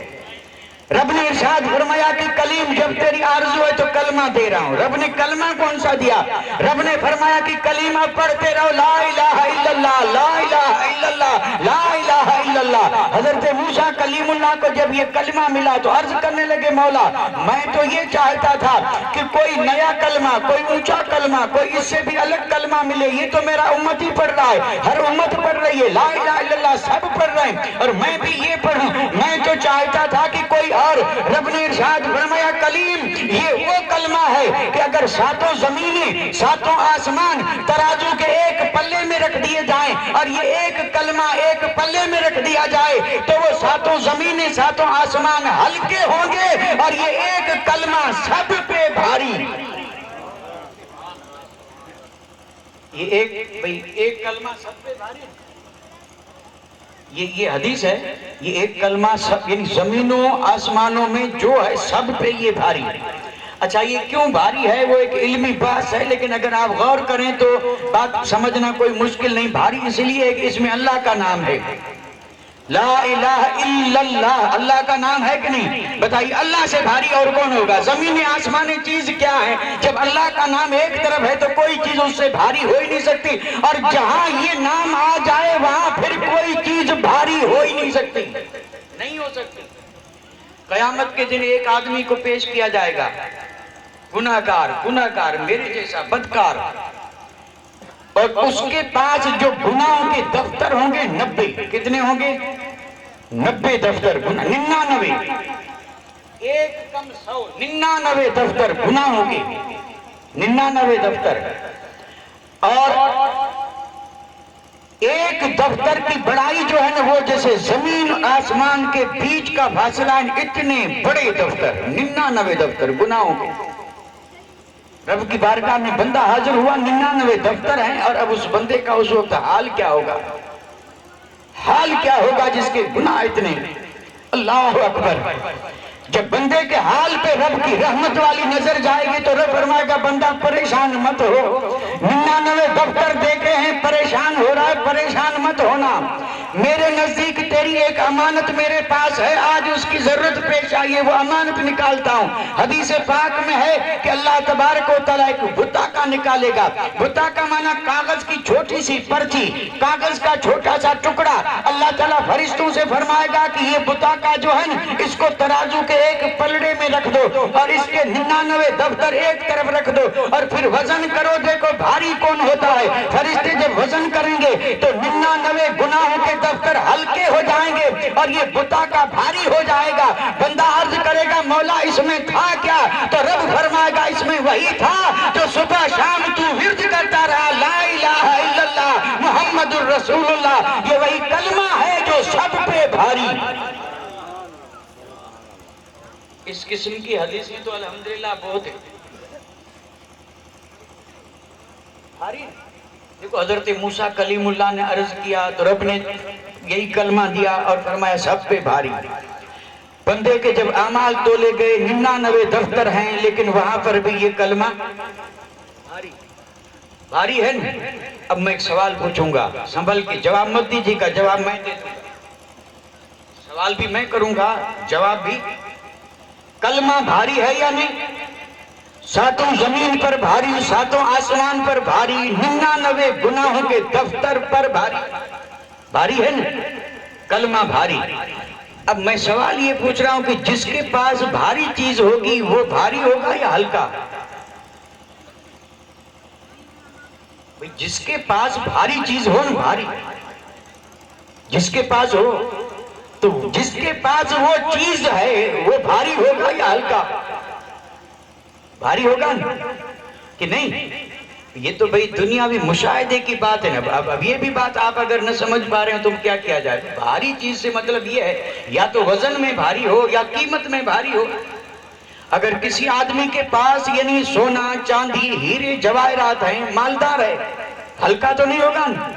رب نے ارشاد فرمایا کہ کلیم جب تیری آرزو ہے تو کلمہ دے رہا ہوں۔ رب نے کلمہ کون سا دیا؟ رب نے فرمایا کہ کلمہ پڑھتے رہو، لا الہ الا اللہ، لا الہ الا اللہ، لا الہ الا اللہ۔ حضرت موسیٰ کلیم اللہ کو جب یہ کلمہ ملا تو عرض کرنے لگے مولا میں تو یہ چاہتا تھا کہ کوئی نیا کلمہ، کوئی اونچا کلمہ، کوئی اس سے بھی الگ کلمہ ملے، یہ تو میرا امت ہی پڑھ رہا ہے، ہر امت پڑھ رہی ہے، لا الہ الا اللہ سب پڑھ رہے ہیں، اور میں بھی یہ پڑھوں۔ میں تو چاہتا تھا کہ کوئی اور۔ رب نے ارشاد فرمایا کلیم یہ وہ کلمہ ہے کہ اگر 7 زمینیں 7 آسمان ترازو کے ایک پلے میں رکھ دیے جائیں اور یہ ایک کلمہ ایک پلے میں رکھ دیا جائے تو وہ 7 زمینیں 7 آسمان ہلکے ہوں گے اور یہ ایک کلمہ سب پہ بھاری۔ یہ ایک کلمہ سب پہ بھاری، یہ حدیث ہے، یہ ایک کلمہ سب، یعنی زمینوں آسمانوں میں جو ہے سب پہ یہ بھاری۔ اچھا یہ کیوں بھاری ہے وہ ایک علمی بحث ہے، لیکن اگر آپ غور کریں تو بات سمجھنا کوئی مشکل نہیں۔ بھاری اس لیے ہے کہ اس میں اللہ کا نام ہے، لا الہ الا اللہ، اللہ کا نام ہے کہ نہیں؟ بتائیے اللہ سے بھاری اور کون ہوگا؟ زمین آسمانی چیز کیا ہے؟ جب اللہ کا نام ایک طرف ہے تو کوئی چیز اس سے بھاری ہو ہی نہیں سکتی، اور جہاں یہ نام آ جائے وہاں پھر کوئی چیز بھاری ہو ہی نہیں سکتی، نہیں ہو سکتی۔ قیامت کے دن ایک آدمی کو پیش کیا جائے گا، گناہگار میرے جیسا بدکار، اور اس کے پاس جو گناہوں کے دفتر ہوں گے 90، کتنے ہوں گے؟ 90 دفتر، 99، ایک کم 100، 99 دفتر گناہوں کے، 99 دفتر، اور ایک دفتر کی بڑائی جو ہے نا وہ جیسے زمین آسمان کے بیچ کا فاصلہ ہے، اتنے بڑے دفتر، 99 دفتر گناہوں کے۔ رب کی بارگاہ میں بندہ حاضر ہوا، 99 دفتر ہیں، اور اب اس بندے کا اس وقت حال کیا ہوگا؟ حال کیا ہوگا جس کے گناہ اتنے؟ اللہ اکبر! جب بندے کے حال پہ رب کی رحمت والی نظر جائے گی تو رب فرمائے گا بندہ پریشان مت ہو، 99 دفتر دیکھے ہیں، پریشان ہو رہا ہے، پریشان مت ہونا، میرے نزدیک تیری ایک امانت میرے پاس ہے، آج اس کی ضرورت پیش آئی ہے، وہ امانت نکالتا ہوں۔ حدیث پاک میں ہے کہ اللہ تبارک و تعالیٰ ایک بطاقہ نکالے گا، بطاقہ مانا کاغذ کی چھوٹی سی پرچی، کاغذ کا چھوٹا سا ٹکڑا، اللہ تعالیٰ فرشتوں سے فرمائے گا کہ یہ بطاقہ جو ہے اس کو ترازو کے ایک پلڑے میں رکھ دو اور اس کے 99 دفتر ایک طرف رکھ دو اور پھر وزن کرو، دیکھو بھاری کون ہوتا ہے۔ فرشتے جب وزن کریں گے تو 99 گناہوں کے دفتر ہلکے ہو جائیں گے اور یہ بطاقہ بھاری ہو جائے گا۔ بندہ عرض کرے گا مولا اس میں تھا کیا؟ تو رب فرمائے گا اس میں وہی تھا جو صبح شام تو ورد کرتا رہا، لا الہ الا اللہ محمد الرسول اللہ، یہ وہی کلمہ ہے جو سب پہ بھاری۔ اس قسم کی حدیث میں تو الحمدللہ بہت ہے بھاری۔ دیکھو حضرت موسیٰ کلیم اللہ نے عرض کیا تو رب نے یہی کلمہ دیا اور فرمایا سب پہ بھاری۔ بندے کے جب اعمال تولے گئے 99 دفتر ہیں لیکن وہاں پر بھی یہ کلمہ بھاری ہے نا۔ اب میں ایک سوال پوچھوں گا، سنبھل کے جواب مت دیجیے گا، جواب میں دے دوں گا، سوال بھی میں کروں گا جواب بھی۔ کلمہ بھاری ہے یا نہیں؟ ساتوں زمین پر بھاری، ساتوں آسمان پر بھاری، 99 گناہوں کے دفتر پر بھاری، بھاری ہے نا کلمہ بھاری۔ اب میں سوال یہ پوچھ رہا ہوں کہ جس کے پاس بھاری چیز ہوگی وہ بھاری ہوگا یا ہلکا؟ جس کے پاس بھاری چیز ہو نا، بھاری جس کے پاس ہو، تو جس کے پاس وہ چیز ہے وہ بھاری ہوگا یا ہلکا؟ بھاری ہوگا نا کہ نہیں؟ یہ تو بھئی دنیاوی مشاہدے کی بات ہے نا۔ اب یہ بھی بات آپ اگر نہ سمجھ پا رہے ہیں تو کیا کیا جائے؟ بھاری چیز سے مطلب یہ ہے یا تو وزن میں بھاری ہو یا قیمت میں بھاری ہو۔ اگر کسی آدمی کے پاس یعنی سونا چاندی ہیرے جواہرات ہیں، مالدار ہے، ہلکا تو نہیں ہوگا نا۔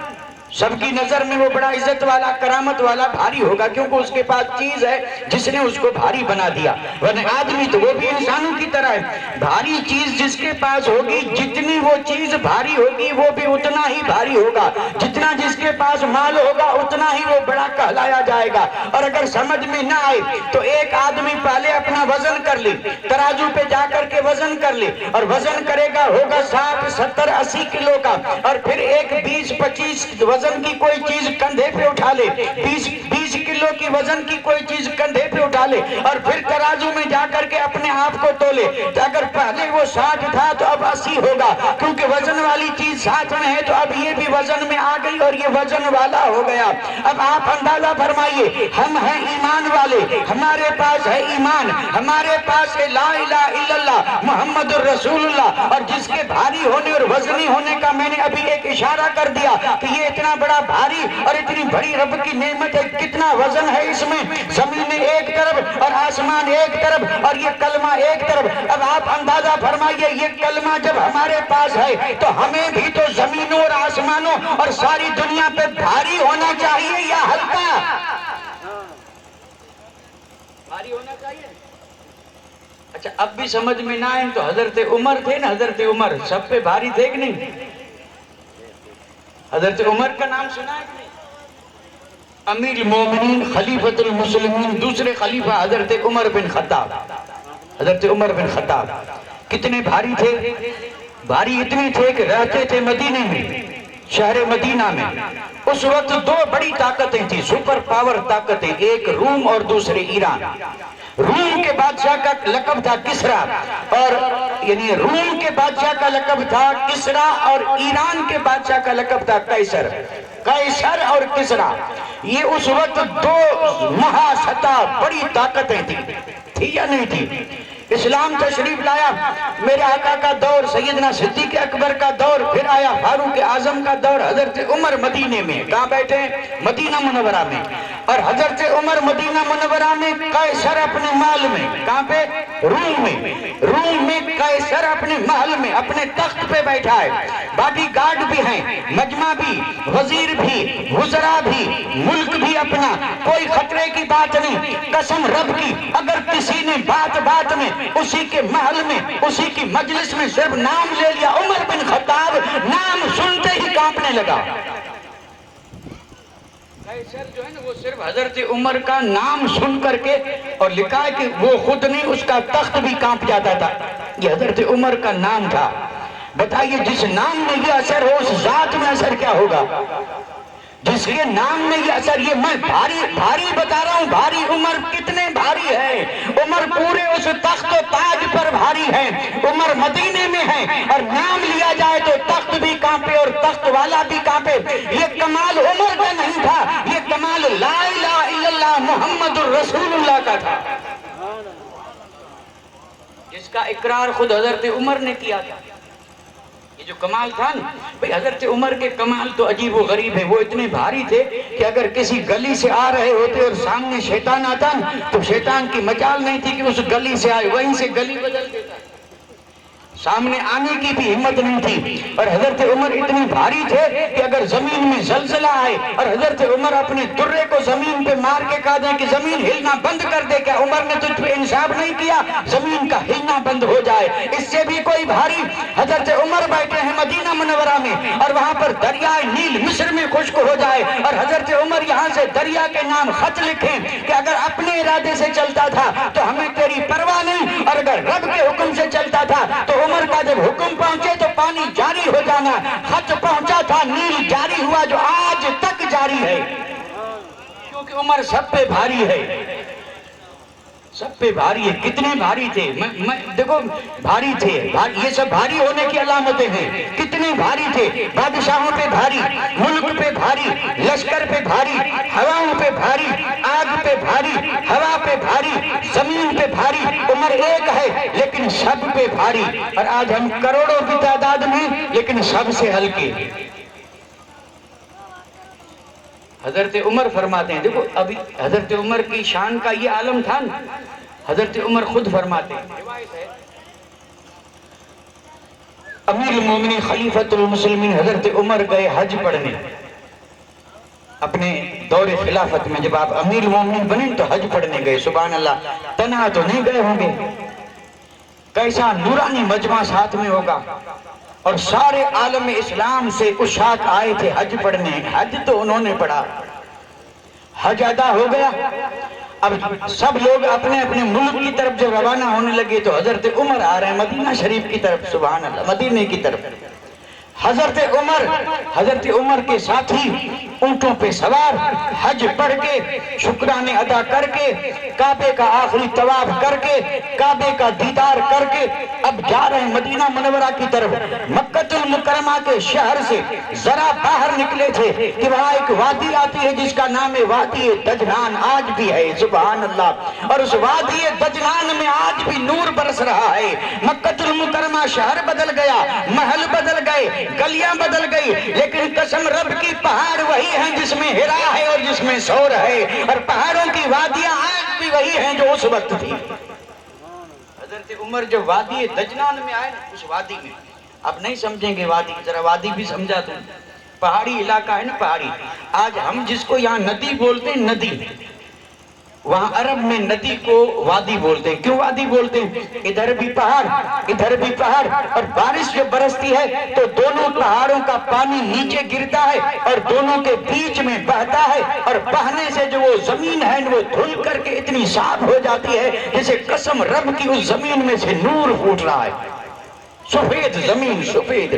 سب کی نظر میں وہ بڑا عزت والا کرامت والا بھاری ہوگا کیونکہ اس کے پاس چیز ہے جس نے اس کو بھاری بنا دیا۔ ورنہ آدمی تو وہ بھی انسانوں کی طرح ہے، بھاری چیز جس کے پاس ہوگی جتنی وہ چیز بھاری ہوگی وہ بھی اتنا ہی بھاری ہوگا، جتنا جس کے پاس مال ہوگا اتنا ہی وہ بڑا کہلایا جائے گا۔ اور اگر سمجھ میں نہ آئے تو ایک آدمی پہلے اپنا وزن کر لے، ترازو پہ جا کر کے وزن کر لے اور وزن کرے گا ہوگا 60 70 80 کلو کا، اور پھر ایک 20 25 وزن کی کوئی چیز کندھے پہ اٹھا لے، 20 کلو کی وزن کی کوئی چیز کندھے پہ اٹھا لے اور پھر ترازو میں جا کر کے اپنے آپ کو تولے، تو اگر پہلے وہ 60 تھا تو اب 80 ہوگا، کیونکہ وزن والی چیز 60 میں ہے تو اب یہ بھی وزن میں آ گئی اور یہ وزن والا ہو گیا۔ اب آپ اندازہ فرمائیے، ہم ہیں ایمان والے، ہمارے پاس ہے ایمان، ہمارے پاس ہے لا الہ الا اللہ محمد الرسول اللہ، اور جس کے بھاری ہونے اور وزنی ہونے کا میں نے ابھی ایک اشارہ کر دیا کہ یہ اتنا بڑا بھاری اور اتنی بڑی رب کی نعمت ہے، کتنا وزن ہے اس میں، زمین ایک طرف اور آسمان ایک طرف اور یہ کلمہ ایک طرف۔ اب آپ اندازہ فرمائیے یہ کلمہ جب ہمارے پاس ہے تو ہمیں بھی تو زمینوں اور آسمانوں اور ساری دنیا پہ بھاری ہونا چاہیے یا ہلکا؟ بھاری ہونا چاہیے۔ اچھا اب بھی سمجھ میں نہ آئے تو حضرت عمر تھے نا، حضرت عمر سب پہ بھاری تھے کہ نہیں؟ حضرت عمر کا نام سنا ہے کہ نہیں؟ امیر المومنین خلیفۃ المسلمین، دوسرے خلیفہ حضرت عمر بن خطاب، حضرت عمر بن خطاب کتنے بھاری تھے؟ بھاری اتنے تھے کہ رہتے تھے مدینے میں، شہر مدینہ میں۔ اس وقت دو بڑی طاقتیں تھیں، سپر پاور طاقتیں، ایک روم اور دوسرے ایران۔ روم کے بادشاہ کا لقب تھا کسرا، اور یعنی روم کے بادشاہ کا لقب تھا کسرا اور ایران کے بادشاہ کا لقب تھا قیصر۔ قیصر اور کسرا یہ اس وقت دو مہاستا بڑی طاقتیں تھی یا نہیں تھی؟ اسلام تشریف لایا، میرے آقا کا دور، سیدنا صدیق اکبر کا دور، پھر آیا فاروق اعظم کا دور، حضرت عمر مدینے میں کہاں بیٹھے؟ مدینہ منورہ میں، اور حضرت عمر مدینہ منورہ میں، قیصر اپنے مال میں کہاں پہ؟ روم میں قیصر اپنے محل میں اپنے تخت پہ بیٹھا ہے، باڈی گارڈ بھی ہیں، مجمع بھی، وزیر بھی، وزراء بھی، ملک بھی اپنا، کوئی خطرے کی بات نہیں۔ قسم رب کی اگر کسی نے بات میں اسی کے محل میں اسی کی مجلس میں صرف نام لے لیا، عمر بن خطاب نام سنتے ہی کانپنے لگا۔ قیصر جو ہے نا وہ صرف حضرت عمر کا نام سن کر کے، اور لکھا ہے کہ وہ خود نہیں اس کا تخت بھی کانپ جاتا تھا۔ یہ حضرت عمر کا نام تھا۔ بتائیے جس نام میں یہ اثر ہو اس ذات میں اثر کیا ہوگا؟ جس کے نام میں یہ اثر، یہ میں بھاری بتا رہا ہوں، بھاری عمر کتنے بھاری ہے، عمر پورے اس تخت و تاج پر بھاری ہے، عمر مدینے میں ہے اور نام لیا جائے تو تخت بھی کانپے اور تخت والا بھی کانپے۔ یہ کمال عمر کا نہیں تھا، یہ کمال لا الہ الا اللہ محمد الرسول اللہ کا تھا، جس کا اقرار خود حضرت عمر نے کیا تھا۔ یہ جو کمال تھا نا بھئی، حضرت عمر کے کمال تو عجیب و غریب ہے۔ وہ اتنے بھاری تھے کہ اگر کسی گلی سے آ رہے ہوتے اور سامنے شیطان آتا نا تو شیطان کی مجال نہیں تھی کہ اس گلی سے آئے، وہیں سے گلی بدل دیتا، سامنے آنے کی بھی ہمت نہیں تھی۔ اور حضرت عمر اتنے بھاری تھے کہ اگر زمین میں زلزلہ آئے اور حضرت عمر اپنے درے کو زمین پہ مار کے کہا دیں کہ زمین ہلنا بند کر دے، کیا عمر نے تجھ پہ انصاف نہیں کیا؟ زمین کا ہلنا بند ہو جائے۔ اس سے بھی کوئی بھاری حضرت عمر بیٹھے ہیں مدینہ منورہ میں اور وہاں پر دریائے نیل مصر میں خشک ہو جائے اور حضرت عمر یہاں سے دریا کے نام خط لکھیں کہ اگر اپنے ارادے سے چلتا تھا تو ہمیں تیری پرواہ نہیں، اور اگر رب کے حکم سے چلتا تھا تو عمر کا جب حکم پہنچے تو پانی جاری ہو جانا۔ خط پہنچا تھا، نیل جاری ہوا جو آج تک جاری ہے، کیونکہ عمر سب پہ بھاری ہے، سب پہ بھاری ہے۔ کتنے بھاری تھے، دیکھو بھاری تھے، یہ سب بھاری ہونے کی علامتیں ہیں۔ کتنے بھاری تھے، بادشاہوں پہ بھاری، ملک پہ بھاری، لشکر پہ بھاری، ہواؤں پہ بھاری، آگ پہ بھاری، ہوا پہ بھاری، زمین پہ بھاری۔ عمر ایک ہے لیکن سب پہ بھاری، اور آج ہم کروڑوں کی تعداد میں لیکن سب سے ہلکے۔ حضرت عمر فرماتے ہیں، دیکھو ابھی حضرت عمر کی شان کا یہ عالم تھا نا، حضرت عمر خود فرماتے ہیں، امیر المومنین خلیفۃ المسلمین حضرت عمر گئے حج پڑھنے اپنے دور خلافت میں۔ جب آپ امیر المومنین بنے تو حج پڑھنے گئے، سبحان اللہ، تنہا تو نہیں گئے ہوں گے، کیسا نورانی مجمع ساتھ میں ہوگا، اور سارے عالم اسلام سے اشاعت آئے تھے حج پڑھنے۔ حج تو انہوں نے پڑھا، حج ادا ہو گیا، اب سب لوگ اپنے اپنے ملک کی طرف جب روانہ ہونے لگے تو حضرت عمر آ رہے ہیں مدینہ شریف کی طرف، سبحان اللہ، مدینے کی طرف۔ حضرت عمر کے ساتھی اونٹوں پہ سوار حج پڑھ کے، شکرانے ادا کر کے، کعبے کا آخری طواف کر کے، کعبے کا دیدار کر کے اب جا رہے ہیں مدینہ منورہ کی طرف۔ مکہ المکرمہ کے شہر سے ذرا باہر نکلے تھے کہ وہاں ایک وادی آتی ہے جس کا نام ہے وادی دجنان، آج بھی ہے، سبحان اللہ، اور اس وادی دجنان میں آج بھی نور برس رہا ہے۔ مکہ المکرمہ شہر بدل گیا، محل بدل گئے، گلیاں بدل گئی، لیکن قسم رب کی پہاڑ وہی ہیں جس میں ہرا ہے اور جس میں سور ہے، اور پہاڑوں کی وادیاں آج بھی وہی ہیں جو اس وقت تھی۔ حضرت عمر جب وادی دجنان میں آئے، اس وادی میں آپ نہیں سمجھیں گے، وادی ذرا وادی بھی سمجھا دوں، پہاڑی علاقہ ہے نا، پہاڑی۔ آج ہم جس کو یہاں ندی بولتے ہیں، ندی، وہاں عرب میں ندی کو وادی بولتے ہیں۔ کیوں وادی بولتے ہیں؟ ادھر بھی پہاڑ، ادھر بھی پہاڑ، اور بارش جب برستی ہے تو دونوں پہاڑوں کا پانی نیچے گرتا ہے اور دونوں کے بیچ میں بہتا ہے، اور بہنے سے جو وہ زمین ہے وہ دھل کر کے اتنی صاف ہو جاتی ہے جیسے قسم رب کی اس زمین میں سے نور پھوٹ رہا ہے، سفید زمین، سفید۔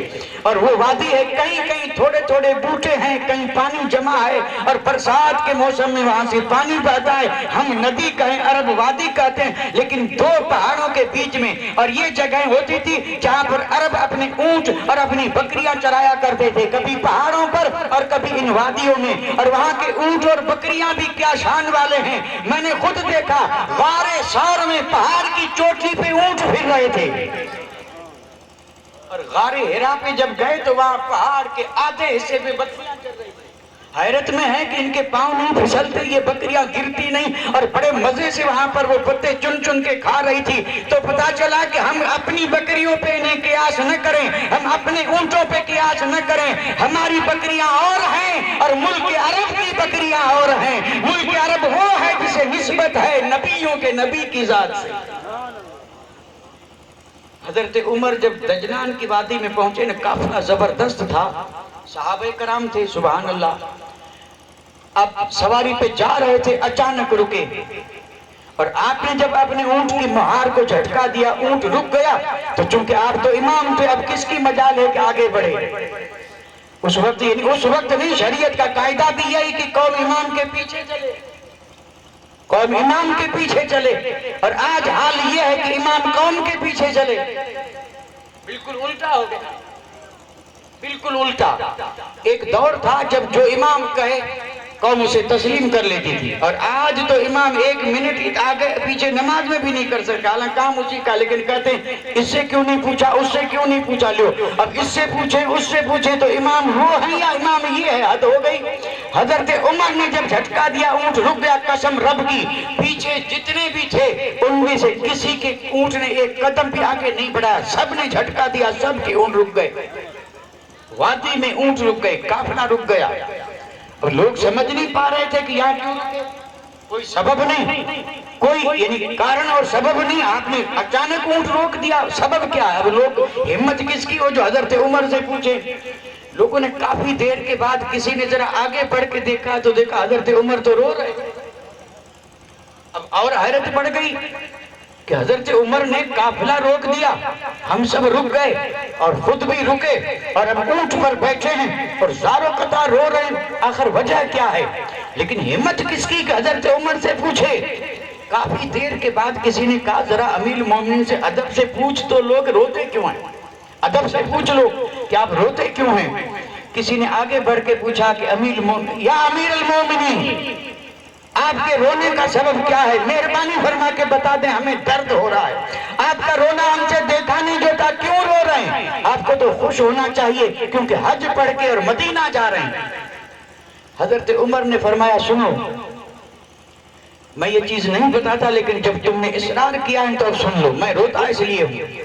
اور وہ وادی ہے، کہیں کہیں تھوڑے تھوڑے بوٹے ہیں، کہیں پانی جمع ہے، اور برسات کے موسم میں وہاں سے پانی بہتا ہے۔ ہم ندی کہیں، عرب وادی کہتے ہیں، لیکن دو پہاڑوں کے بیچ میں، اور یہ جگہ ہوتی تھی جہاں پر عرب اپنے اونٹ اور اپنی بکریاں چرایا کرتے تھے، کبھی پہاڑوں پر اور کبھی ان وادیوں میں۔ اور وہاں کے اونٹ اور بکریاں بھی کیا شان والے ہیں، میں نے خود دیکھا، غار ثور میں پہاڑ کی چوٹی پہ اونٹ پھر رہے تھے، اور غار ہرا پہ جب گئے تو وہاں پہاڑ کے آدھے حصے پہ بکریاں چل رہی تھی۔ حیرت میں ہے کہ ان کے پاؤں نہیں پھسلتے، یہ بکریاں گرتی نہیں، اور بڑے مزے سے وہاں پر وہ پتے چن چن کے کھا رہی تھی۔ تو پتا چلا کہ ہم اپنی بکریوں پہ انہیں قیاس نہ کریں، ہم اپنے اونٹوں پہ قیاس نہ کریں۔ ہماری بکریاں اور ہیں اور ملک عرب کی بکریاں اور ہیں۔ ملک عرب وہ ہے جسے نسبت ہے نبیوں کے نبی کی ذات سے۔ حضرت عمر جب دجنان کی وادی میں پہنچے نا، قافلہ زبردست تھا، صحابہ کرام تھے، سبحان اللہ۔ اب سواری پہ جا رہے تھے، اچانک رکے، اور آپ نے جب اپنے اونٹ کی مہار کو جھٹکا دیا، اونٹ رک گیا۔ تو چونکہ آپ تو امام تھے، اب کس کی مجال ہے کہ آگے بڑھے؟ اس وقت نہیں، شریعت کا قاعدہ بھی یہی کہ قوم امام کے پیچھے چلے، قوم امام کے پیچھے چلے۔ اور آج حال یہ ہے کہ امام قوم کے پیچھے چلے، بالکل الٹا ہو گیا، بالکل الٹا۔ ایک دور تھا جب جو امام کہے قوم اسے تسلیم کر لیتی تھی، اور آج تو امام ایک منٹ آگے پیچھے نماز میں بھی نہیں کر سکتا، حالانکہ کام اسی کا، لیکن کہتے ہیں اس سے کیوں نہیں پوچھا، اس سے کیوں نہیں پوچھا، لو اب اس سے پوچھیں اس سے پوچھیں تو امام وہ ہے یا امام یہ ہے؟ حد ہو گئی۔ حضرت عمر نے جب جھٹکا دیا، اونٹ رک گیا، قسم رب کی، پیچھے جتنے بھی تھے ان میں سے کسی کے اونٹ نے ایک قدم بھی آگے نہیں بڑھایا، سب نے جھٹکا دیا، سب کے اونٹ رک گئے، وادی میں اونٹ رک گئے، قافلہ رک گیا۔ اور لوگ سمجھ نہیں پا رہے تھے کہ یہاں کیوں رکے، کوئی سبب نہیں، کوئی یعنی کارن اور سبب نہیں، آپ نے اچانک اونٹ روک دیا، سبب کیا ہے؟ اب لوگ ہمت کس کی ہو جو حضرت عمر سے پوچھے؟ لوگوں نے کافی دیر کے بعد کسی نے ذرا آگے بڑھ کے دیکھا تو دیکھا حضرت عمر تو رو رہے۔ اب اور حیرت بڑھ گئی کہ حضرت عمر نے قافلہ روک دیا، ہم سب رک گئے اور خود بھی رکے، اور اب اونٹ پر بیٹھے ہیں اور زاروں قطار رو رہے ہیں، آخر وجہ کیا ہے؟ لیکن ہمت کس کی کہ حضرت عمر سے پوچھے؟ کافی دیر کے بعد کسی نے کہا ذرا امیر المومنین سے ادب سے پوچھ تو لوگ روتے کیوں ہیں، ادب سے پوچھ لو کہ آپ روتے کیوں ہیں۔ کسی نے آگے بڑھ کے پوچھا کہ امیر المومنین آپ کے رونے کا سبب کیا ہے؟ مہربانی فرما کے بتا دیں، ہمیں درد ہو رہا ہے، آپ کا رونا ہم سے دیکھا نہیں جاتا، کیوں رو رہے ہیں؟ آپ کو تو خوش ہونا چاہیے کیونکہ حج پڑھ کے اور مدینہ جا رہے ہیں۔ حضرت عمر نے فرمایا سنو، میں یہ چیز نہیں بتاتا، لیکن جب تم نے اصرار کیا ہے تو اب سن لو، میں روتا اس لیے ہوں،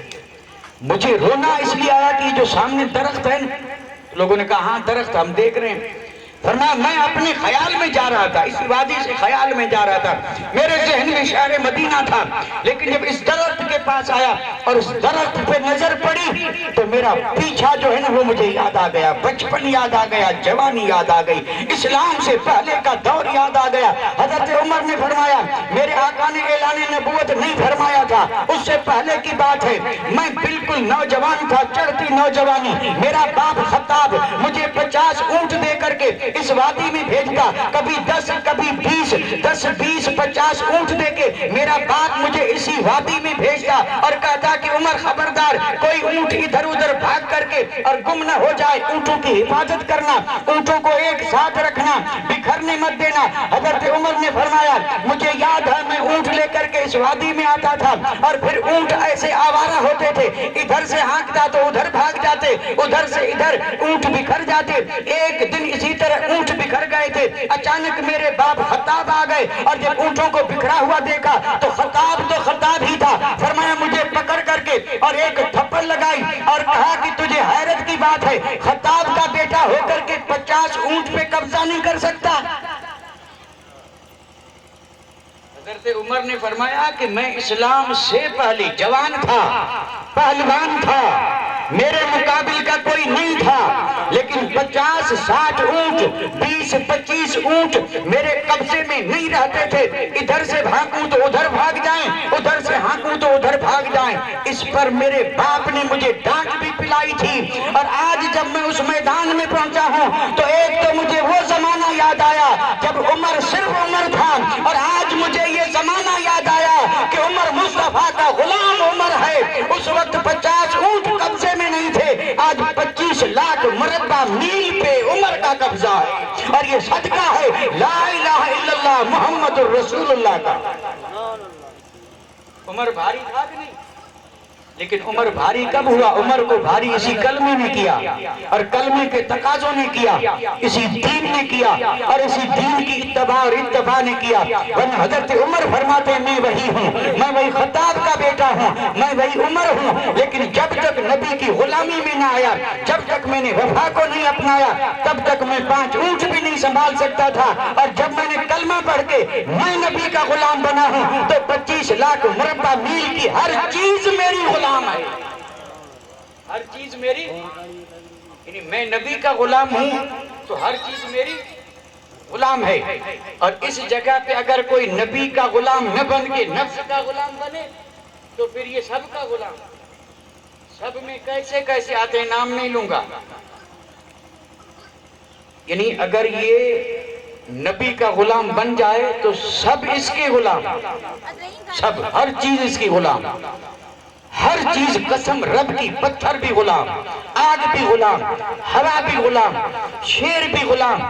مجھے رونا اس لیے آیا کہ جو سامنے درخت ہے، لوگوں نے کہا ہاں درخت ہم دیکھ رہے ہیں۔ فرمایا میں اپنے خیال میں جا رہا تھا، اس وادی سے خیال میں جا رہا تھا، میرے ذہن میں شہر مدینہ تھا، لیکن جب اس درخت کے پاس آیا اور اس درخت پہ نظر پڑی تو میرا پیچھا جو ہے نا وہ مجھے یاد آ گیا، بچپن یاد آ گیا، جوانی یاد آ گئی، اسلام سے پہلے کا دور یاد آ گیا۔ حضرت عمر نے فرمایا میرے آقا نے اعلان نبوت نہیں فرمایا تھا، اس سے پہلے کی بات ہے، میں بالکل نوجوان تھا، چڑھتی نوجوانی، میرا باپ خطاب مجھے 50 اونٹ دے کر کے اس وادی میں بھیجتا، کبھی 10 کبھی 20 10 20 50 اونٹ دے کے میرا باپ مجھے اسی وادی میں بھیجتا اور کہتا کہ عمر خبردار کوئی اونٹ ادھر ادھر بھاگ کر کے اور گم نہ ہو جائے، اونٹوں کی حفاظت کرنا، اونٹوں کو ایک ساتھ رکھنا، بکھرنے مت دینا۔ حضرت عمر نے فرمایا مجھے یاد ہے میں اونٹ لے کر کے اس وادی میں آتا تھا اور پھر اونٹ ایسے آوارہ ہوتے تھے، ادھر سے ہانکتا تو ادھر بھاگ جاتے، ادھر سے ادھر اونٹ بکھر جاتے۔ ایک دن اسی طرح اونٹ بکھر گئے تھے، اچانک میرے باپ خطاب آ گئے اور جب اونٹوں کو بکھرا ہوا دیکھا تو خطاب ہی تھا۔ فرمایا مجھے پکڑ کر کے اور ایک تھپڑ لگائی اور کہا کہ تجھے حیرت کی بات ہے خطاب کا بیٹا ہو کر کے 50 اونٹ پہ قبضہ نہیں کر سکتا۔ حضرت عمر نے فرمایا کہ میں اسلام سے پہلے جوان تھا، پہلوان تھا، میرے مقابل کا کوئی نہیں تھا، لیکن 50 60 اونٹ 20 25 اونٹ میرے قبضے میں نہیں رہتے تھے، ادھر سے بھاگوں تو ادھر بھاگ جائیں، ادھر سے ہانکوں تو ادھر بھاگ جائیں۔ اس پر میرے باپ نے مجھے ڈانٹ بھی پلائی تھی، اور آج جب میں اس میدان میں پہنچا ہوں تو ایک تو مجھے وہ زمانہ یاد آیا جب عمر صرف عمر تھا، اور آج مجھے یہ زمانہ یاد آیا کہ عمر مصطفیٰ کا غلام عمر ہے۔ اس وقت 50 اونٹ قبضے میں نہیں تھے، آج 25 لاکھ مربع میل پہ عمر کا قبضہ ہے، اور یہ صدقہ ہے لا الہ الا اللہ محمد الرسول اللہ کا۔ عمر بھاری تھا کہ نہیں؟ لیکن عمر بھاری کب ہوا؟ عمر کو بھاری اسی کلمے نے کیا، اور کلمے کے تقاضوں نے کیا، اسی دین نے کیا، اور اسی دین کی اتباع اور اتباع نے کیا۔ ورنہ حضرت عمر فرماتے ہیں میں وہی ہوں، میں وہی خطاب کا بیٹا ہوں، میں وہی عمر ہوں، لیکن جب تک نبی کی غلامی میں نہ آیا، جب تک میں نے وفا کو نہیں اپنایا، تب تک میں 5 اونٹ بھی نہیں سنبھال سکتا تھا، اور جب میں نے کلمہ پڑھ کے میں نبی کا غلام بنا ہوں تو 25 لاکھ مربع میل کی ہر چیز میری غلام ہے، ہر چیز میری، یعنی میں نبی کا غلام ہوں تو ہر چیز میری غلام ہے۔ اور اس جگہ پہ اگر کوئی نبی کا غلام نہ بن کے نفس کا غلام بنے تو پھر یہ سب کا غلام، سب میں کیسے کیسے آتے ہیں، نام نہیں لوں گا۔ یعنی اگر یہ نبی کا غلام بن جائے تو سب اس کے غلام، سب، ہر چیز اس کی غلام، ہر چیز، قسم رب کی، پتھر بھی غلام، آگ بھی غلام، ہوا بھی غلام، شیر بھی غلام،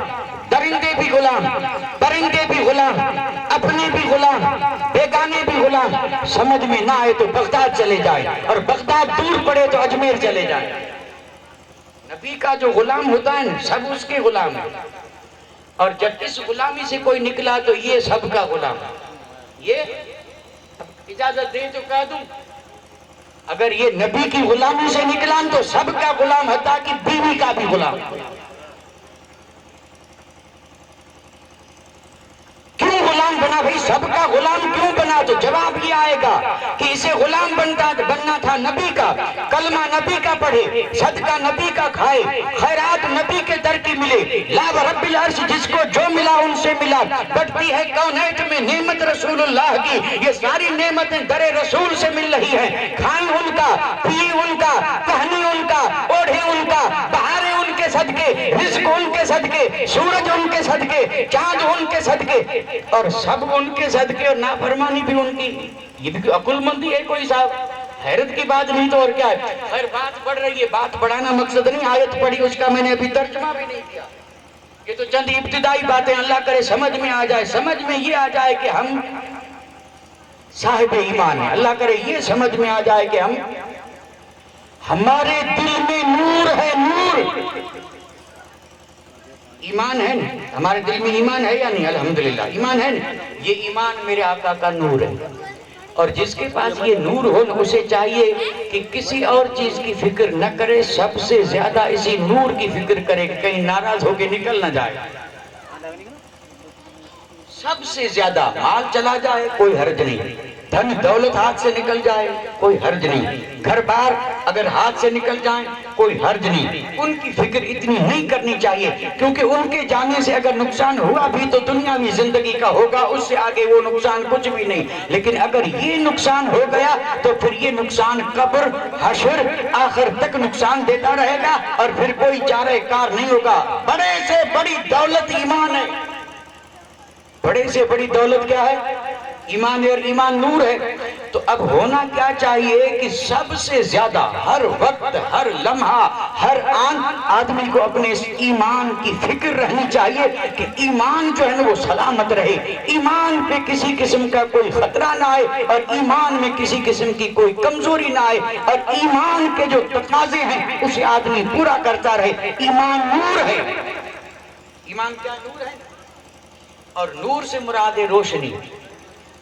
درندے بھی غلام، پرندے بھی غلام، اپنے بھی غلام، بیگانے بھی غلام۔ سمجھ میں نہ آئے تو بغداد چلے جائے، اور بغداد دور پڑے تو اجمیر چلے جائے۔ نبی کا جو غلام ہوتا ہے سب اس کے غلام ہے، اور جب اس غلامی سے کوئی نکلا تو یہ سب کا غلام ہے۔ یہ اجازت دے تو کہہ دوں، اگر یہ نبی کی غلامی سے نکلا تو سب کا غلام، حتیٰ کہ بیوی کا بھی غلام۔ کیوں غلام بنا بھائی؟ سب کا غلام کیوں بنا؟ تو جواب یہ آئے گا کہ اسے غلام بننا تھا نبی کا، کلمہ نبی کا پڑھے، صدقہ نبی کا کھائے، خیرات نبی کے در کی ملے، لا رب العرش جس کو جو ملا ان سے ملا، بٹتی ہے کونیت میں نعمت رسول اللہ کی، یہ ساری نعمتیں در رسول سے مل رہی ہیں، کھائیں ان کا، پیے ان کا، پہنے ان کا، اوڑھے ان کا، بہاریں ان کے صدقے، رزق ان کے صدقے، سورج ان کے صدقے، چاند ان کے صدقے، اور سب ان کے صدقے، اور نافرمانی بھی ان کی۔ یہ بھی عقل مندی ہے کوئی صاحب؟ حیرت کی بات نہیں تو اور کیا ہے؟ خیر بات بڑھ رہی ہے، بات بڑھانا مقصد نہیں، آیت پڑھی اس کا میں نے ابھی ترجمہ بھی نہیں کیا، یہ تو چند ابتدائی باتیں، اللہ کرے سمجھ میں آ جائے، سمجھ میں یہ آ جائے کہ ہم صاحب ایمان ہیں، اللہ کرے یہ سمجھ میں آ جائے کہ ہمارے دل میں نور ہے، نور، ایمان ہے نا، ہمارے دل میں ایمان ہے یا نہیں؟ الحمدللہ ایمان ہے نا، یہ ایمان میرے آقا کا نور ہے، اور جس کے پاس یہ نور ہو نا اسے چاہیے کہ کسی اور چیز کی فکر نہ کرے، سب سے زیادہ اسی نور کی فکر کرے کہ کہیں ناراض ہو کے نکل نہ جائے۔ سب سے زیادہ مال چلا جائے کوئی حرج نہیں، دھن دولت ہاتھ سے نکل جائے کوئی حرج نہیں، گھر بار اگر ہاتھ سے نکل جائیں کوئی حرج نہیں، ان کی فکر اتنی نہیں کرنی چاہیے، کیونکہ ان کے جانے سے اگر نقصان ہوا بھی تو دنیاوی زندگی کا ہوگا، اس سے آگے وہ نقصان کچھ بھی نہیں، لیکن اگر یہ نقصان ہو گیا تو پھر یہ نقصان قبر، حشر، آخر تک نقصان دیتا رہے گا، اور پھر کوئی چارہ کار نہیں ہوگا۔ بڑے سے بڑی دولت ایمان ہے، بڑے سے بڑی دولت کیا ہے؟ ایمان ہے، اور ایمان نور ہے۔ تو اب ہونا کیا چاہیے کہ سب سے زیادہ ہر وقت، ہر لمحہ، ہر آن آدمی کو اپنے اس ایمان کی فکر رہنی چاہیے کہ ایمان جو ہے نا وہ سلامت رہے، ایمان پہ کسی قسم کا کوئی خطرہ نہ آئے، اور ایمان میں کسی قسم کی کوئی کمزوری نہ آئے، اور ایمان کے جو تقاضے ہیں اسے آدمی پورا کرتا رہے۔ ایمان نور ہے، ایمان کیا؟ نور ہے، اور نور سے مراد ہے روشنی،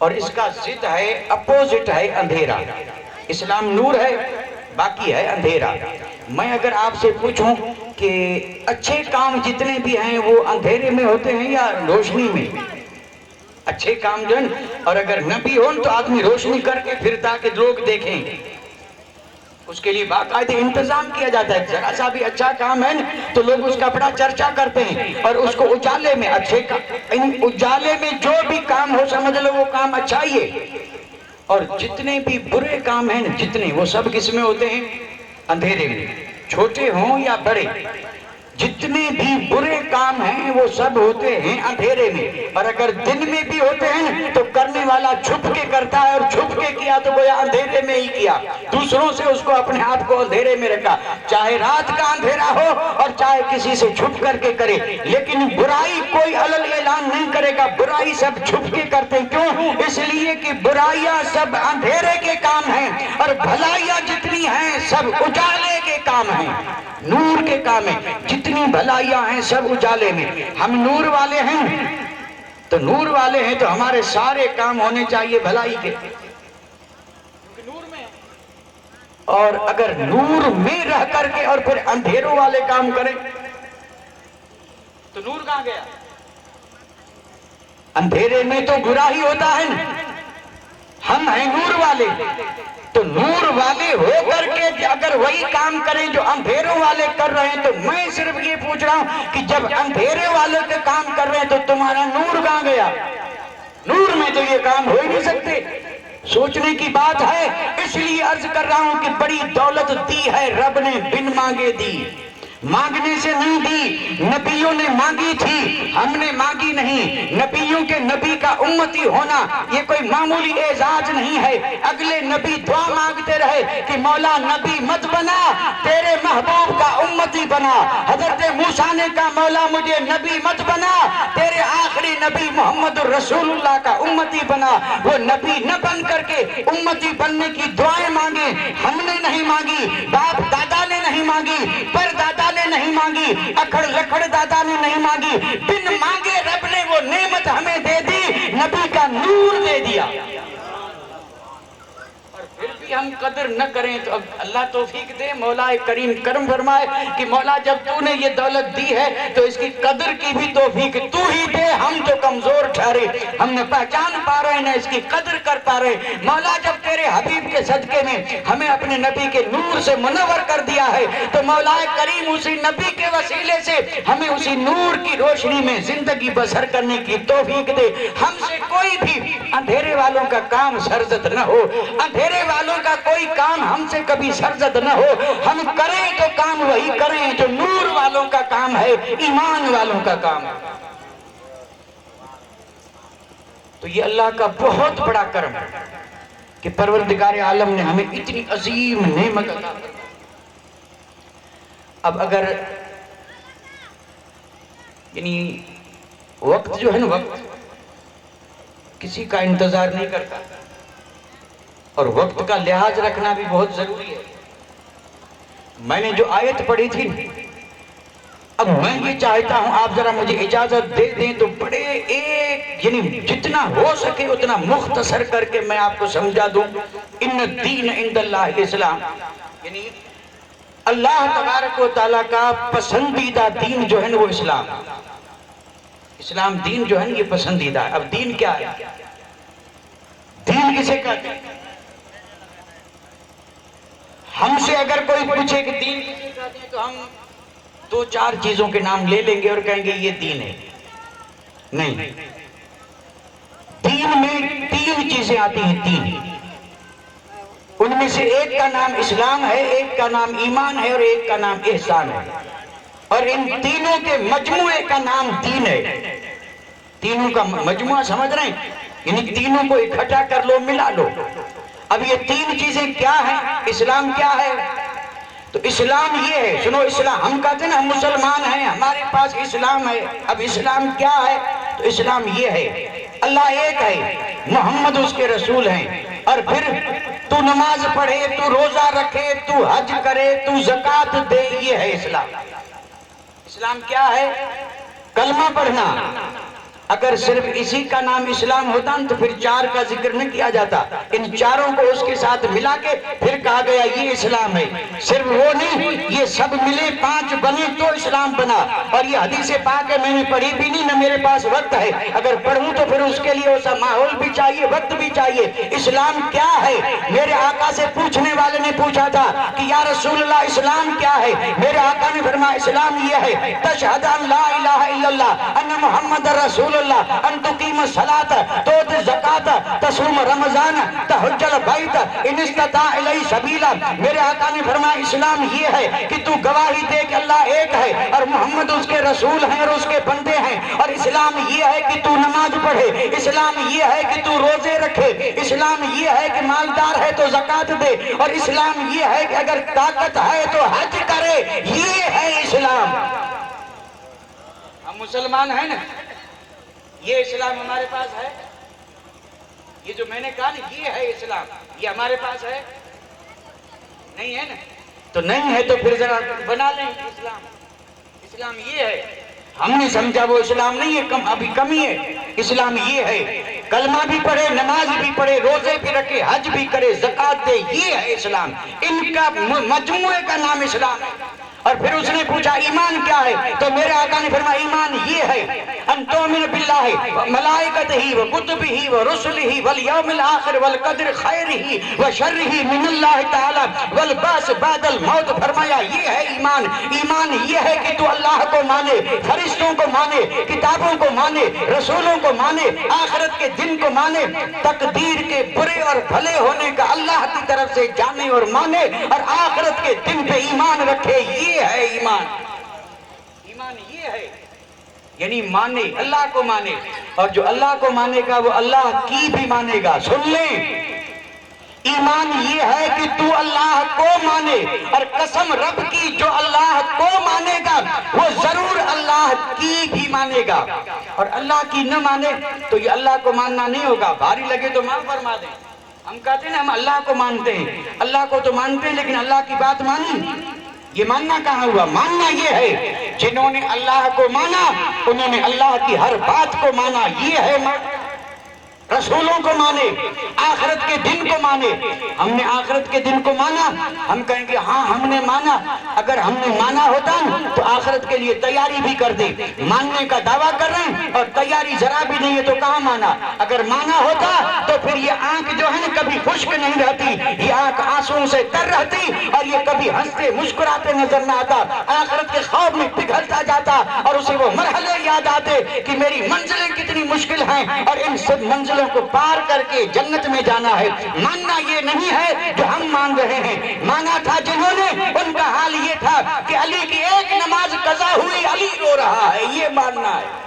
اور اس کا ضد ہے، اپوزٹ ہے اندھیرا۔ اسلام نور ہے، باقی ہے اندھیرا۔ میں اگر آپ سے پوچھوں کہ اچھے کام جتنے بھی ہیں وہ اندھیرے میں ہوتے ہیں یا روشنی میں؟ اچھے کام جو ہیں، اور اگر نہ بھی ہوں تو آدمی روشنی کر کے پھرتا کہ لوگ دیکھیں، اس کے لیے باقاعدہ انتظام کیا جاتا ہے۔ ذرا سا بھی اچھا کام ہے تو لوگ اس کا بڑا چرچا کرتے ہیں، اور اس کو اجالے میں، اجالے میں جو بھی کام ہو سمجھ لو وہ کام اچھا ہی ہے، اور جتنے بھی برے کام ہیں جتنے، وہ سب کس میں ہوتے ہیں؟ اندھیرے میں، چھوٹے ہوں یا بڑے، جتنے بھی برے کام ہیں وہ سب ہوتے ہیں اندھیرے میں، اور اگر دن میں بھی ہوتے ہیں تو کرنے والا چھپ کے کرتا ہے، اور چھپ کے کیا تو گویا اندھیرے میں ہی کیا، دوسروں سے اس کو اپنے آپ کو اندھیرے میں رکھا، چاہے رات کا اندھیرا ہو اور چاہے کسی سے چھپ کر کے کرے، لیکن برائی کوئی علل اعلان نہیں کرے گا، برائی سب چھپ کے کرتے ہیں۔ کیوں؟ اس لیے کہ برائیاں سب اندھیرے کے کام ہیں اور بھلائیاں جتنی ہیں سب اجالے کے کام ہیں، نور کے کام ہیں۔ جتنی بھلائیاں ہیں سب اجالے میں، ہم نور والے ہیں تو نور والے ہیں تو ہمارے سارے کام ہونے چاہیے بھلائی کے، اور اگر نور میں رہ کر کے اور پھر اندھیروں والے کام کریں تو نور کہاں گیا؟ اندھیرے میں تو برا ہی ہوتا ہے نا، ہم ہیں نور والے، تو نور والے ہو کر کے اگر وہی کام کریں جو اندھیروں والے کر رہے ہیں، تو میں صرف یہ پوچھ رہا ہوں کہ جب اندھیرے والے کے کام کر رہے ہیں تو تمہارا نور کہاں گیا؟ نور میں تو یہ کام ہو ہی نہیں سکتے۔ سوچنے کی بات ہے، اس لیے عرض کر رہا ہوں کہ بڑی دولت دی ہے رب نے بن مانگے دی، مانگنے سے نہیں دی، نبیوں نے مانگی تھی، ہم نے مانگی نہیں۔ نبیوں کے نبی کا امتی ہونا یہ کوئی معمولی اعزاز نہیں ہے، اگلے نبی دعا مانگتے رہے کہ مولا نبی مت بنا، تیرے محبوب کا امتی بنا۔ حضرت موسیٰ نے کہا مولا مجھے نبی مت بنا، تیرے آخری نبی محمد رسول اللہ کا امتی بنا۔ وہ نبی نہ بن کر کے امتی بننے کی دعائیں مانگے، ہم نے نہیں مانگی، باپ دادا نے نہیں مانگی، پر دادا نے نہیں مانگی، اکھڑ لکھڑ دادا نے نہیں مانگی، بن مانگے رب نے وہ نعمت ہمیں دے دی، نبی کا نور دے دیا۔ اور پھر بھی ہم قدر نہ کریں تو اب اللہ توفیق دے، مولا کریم کرم فرمائے کہ مولا جب تو نے یہ دولت دی ہے تو اس کی قدر کی بھی توفیق تو ہی دے، ہم جو کمزور ٹھہرے، ہم نے پہچان پا رہے ہیں، اس کی قدر کر پا رہے۔ مولا جب تیرے حبیب کے صدقے میں ہمیں اپنے نبی کے نور سے منور کر دیا ہے تو مولا کریم اسی نبی کے وسیلے سے ہمیں اسی نور کی روشنی میں زندگی بسر کرنے کی توفیق دے۔ ہم سے کوئی بھی اندھیرے والوں کا کام سرزد نہ ہو، اندھیرے والوں کا کوئی کام ہم سے کبھی سرزد نہ ہو، ہم کریں تو کام وہی کریں جو نور والوں کا کام ہے، ایمان والوں کا کام ہے۔ تو یہ اللہ کا بہت بڑا کرم ہے کہ پروردگار عالم نے ہمیں اتنی عظیم نعمت عطا کی۔ اب اگر یعنی وقت جو ہے نا، وقت کسی کا انتظار نہیں کرتا اور وقت کا لحاظ رکھنا بھی بہت ضروری ہے۔ میں نے جو آیت پڑھی تھی، اب میں یہ چاہتا ہوں آپ ذرا مجھے اجازت دے دیں تو بڑے ایک یعنی جتنا ہو سکے اتنا مختصر کر کے میں آپ کو سمجھا دوں۔ ان الدین عند اللہ الاسلام، یعنی اللہ تبارک و تعالیٰ کا پسندیدہ دین جو ہے نا وہ اسلام، اسلام دین جو ہے نا یہ پسندیدہ ہے۔ اب دین کیا ہے؟ دین کسے کہتے ہیں؟ ہم سے اگر کوئی پوچھے کہ دین کسے کہتے ہیں تو ہم دو چار چیزوں کے نام لے لیں گے اور کہیں گے یہ دین ہے۔ نہیں، دین میں تین چیزیں آتی ہیں، تین، ان میں سے ایک کا نام اسلام ہے، ایک کا نام ایمان ہے اور ایک کا نام احسان ہے، اور ان تینوں کے مجموعے کا نام دین ہے۔ تینوں کا مجموعہ سمجھ رہے ہیں؟ یعنی تینوں کو اکٹھا کر لو، ملا لو۔ اب یہ تین چیزیں کیا ہیں؟ اسلام کیا ہے؟ تو اسلام یہ ہے، سنو، اسلام ہم کہتے ہیں ہم مسلمان ہیں، ہمارے پاس اسلام ہے۔ اب اسلام کیا ہے؟ تو اسلام یہ ہے، اللہ ایک ہے، محمد اس کے رسول ہیں، اور پھر تو نماز پڑھے، تو روزہ رکھے، تو حج کرے، تو زکوٰۃ دے، یہ ہے اسلام۔ اسلام کیا ہے؟ کلمہ پڑھنا۔ اگر صرف اسی کا نام اسلام ہوتا تو پھر چار کا ذکر نہیں کیا جاتا، ان چاروں کو اس کے ساتھ ملا کے پھر کہا گیا یہ اسلام ہے۔ صرف وہ نہیں، یہ سب ملے پانچ بنے تو اسلام بنا، اور یہ حدیث پاک ہے، میں نے پڑھی بھی نہیں، نہ میرے پاس وقت ہے، اگر پڑھوں تو پھر اس کے لیے ایسا ماحول بھی چاہیے، وقت بھی چاہیے۔ اسلام کیا ہے؟ میرے آقا سے پوچھنے والے نے پوچھا تھا کہ یا رسول اللہ اسلام کیا ہے؟ میرے آقا نے فرمایا اسلام یہ ہے، تشہد ان لا الہ الا اللہ ان محمد رسول اللہ ان تقیم الصلاۃ تؤتی الزکات تصوم رمضان تحج البیت ان استطاع الیہ سبیلا. میرے آقا نے فرمایا اسلام یہ ہے کہ تو گواہی دے کہ اللہ ایک ہے اور محمد اس کے رسول ہیں اور اس کے بندے ہیں. اور اسلام یہ ہے کہ تو نماز پڑھے. اسلام یہ ہے کہ تو روزے رکھے. اسلام یہ ہے کہ مالدار ہے تو زکوٰۃ دے. اور اسلام یہ ہے کہ اگر طاقت ہے تو حج کرے. یہ ہے اسلام. ہم مسلمان ہیں نا, یہ اسلام ہمارے پاس ہے. یہ جو میں نے کہا نا یہ ہے اسلام, یہ ہمارے پاس ہے نہیں ہے نا. تو نہیں ہے تو پھر ذرا بنا لیں اسلام. اسلام یہ ہے. ہم نے سمجھا وہ اسلام نہیں ہے, ابھی کمی ہے. اسلام یہ ہے کلمہ بھی پڑھے, نماز بھی پڑھے, روزے بھی رکھے, حج بھی کرے, زکوٰۃ دے. یہ ہے اسلام. ان کا مجموعے کا نام اسلام ہے. اور پھر اس نے پوچھا ایمان کیا ہے, تو میرے آقا نے فرمایا ایمان یہ ہے ان تؤمن باللہ وملائکتہ وکتبہ ورسلہ والیوم الآخر والقدر خیرہ وشرہ من اللہ تعالی والبعث بعد الموت. فرمایا یہ ہے ایمان. ایمان یہ ہے کہ تو اللہ کو مانے, فرشتوں کو مانے, کتابوں کو مانے, رسولوں کو مانے, آخرت کے دن کو مانے, تقدیر کے برے اور بھلے ہونے کا اللہ کی طرف سے جانے اور مانے, اور آخرت کے دن پہ ایمان رکھے. یہ ہے ایمان. ایمان یہ ہے یعنی مانے, اللہ کو مانے, اور جو اللہ کو مانے گا وہ اللہ کی بھی مانے گا. سن لیں, ایمان یہ ہے کہ تو اللہ کو مانے, اور قسم رب کی جو اللہ کو مانے گا وہ ضرور اللہ کی بھی مانے گا. اور اللہ کی نہ مانے تو یہ اللہ کو ماننا نہیں ہوگا. بھاری لگے تو معاف فرما دیں. ہم کہتے ہیں نا ہم اللہ کو مانتے ہیں, اللہ کو تو مانتے ہیں لیکن اللہ کی بات مانی. یہ ماننا کہاں ہوا؟ ماننا یہ ہے جنہوں نے اللہ کو مانا انہوں نے اللہ کی ہر بات کو مانا. یہ ہے رسولوں کو مانے, آخرت کے دن کو مانے. ہم نے آخرت کے دن کو مانا, ہم کہیں گے ہاں ہم نے مانا. اگر ہم نے مانا ہوتا تو آخرت کے لیے تیاری بھی کر دیں. ماننے کا دعویٰ کر رہے ہیں اور تیاری ذرا بھی نہیں ہے تو کہاں مانا؟ اگر مانا ہوتا تو پھر یہ آنکھ جو ہے نا کبھی خشک نہیں رہتی, یہ آنکھ آنسوؤں سے تر رہتی, اور یہ کبھی ہنستے مسکراتے نظر نہ آتا. آخرت کے خوف میں پگھلتا جاتا اور اسے وہ مرحلے یاد آتے کہ میری منزلیں کتنی مشکل ہیں اور ان سب منزلوں کو پار کر کے جنت میں جانا ہے. ماننا یہ نہیں ہے جو ہم مان رہے ہیں. مانا تھا جنہوں نے, ان کا حال یہ تھا کہ علی کی ایک نماز قضا ہوئی, علی رو رہا ہے. یہ ماننا ہے.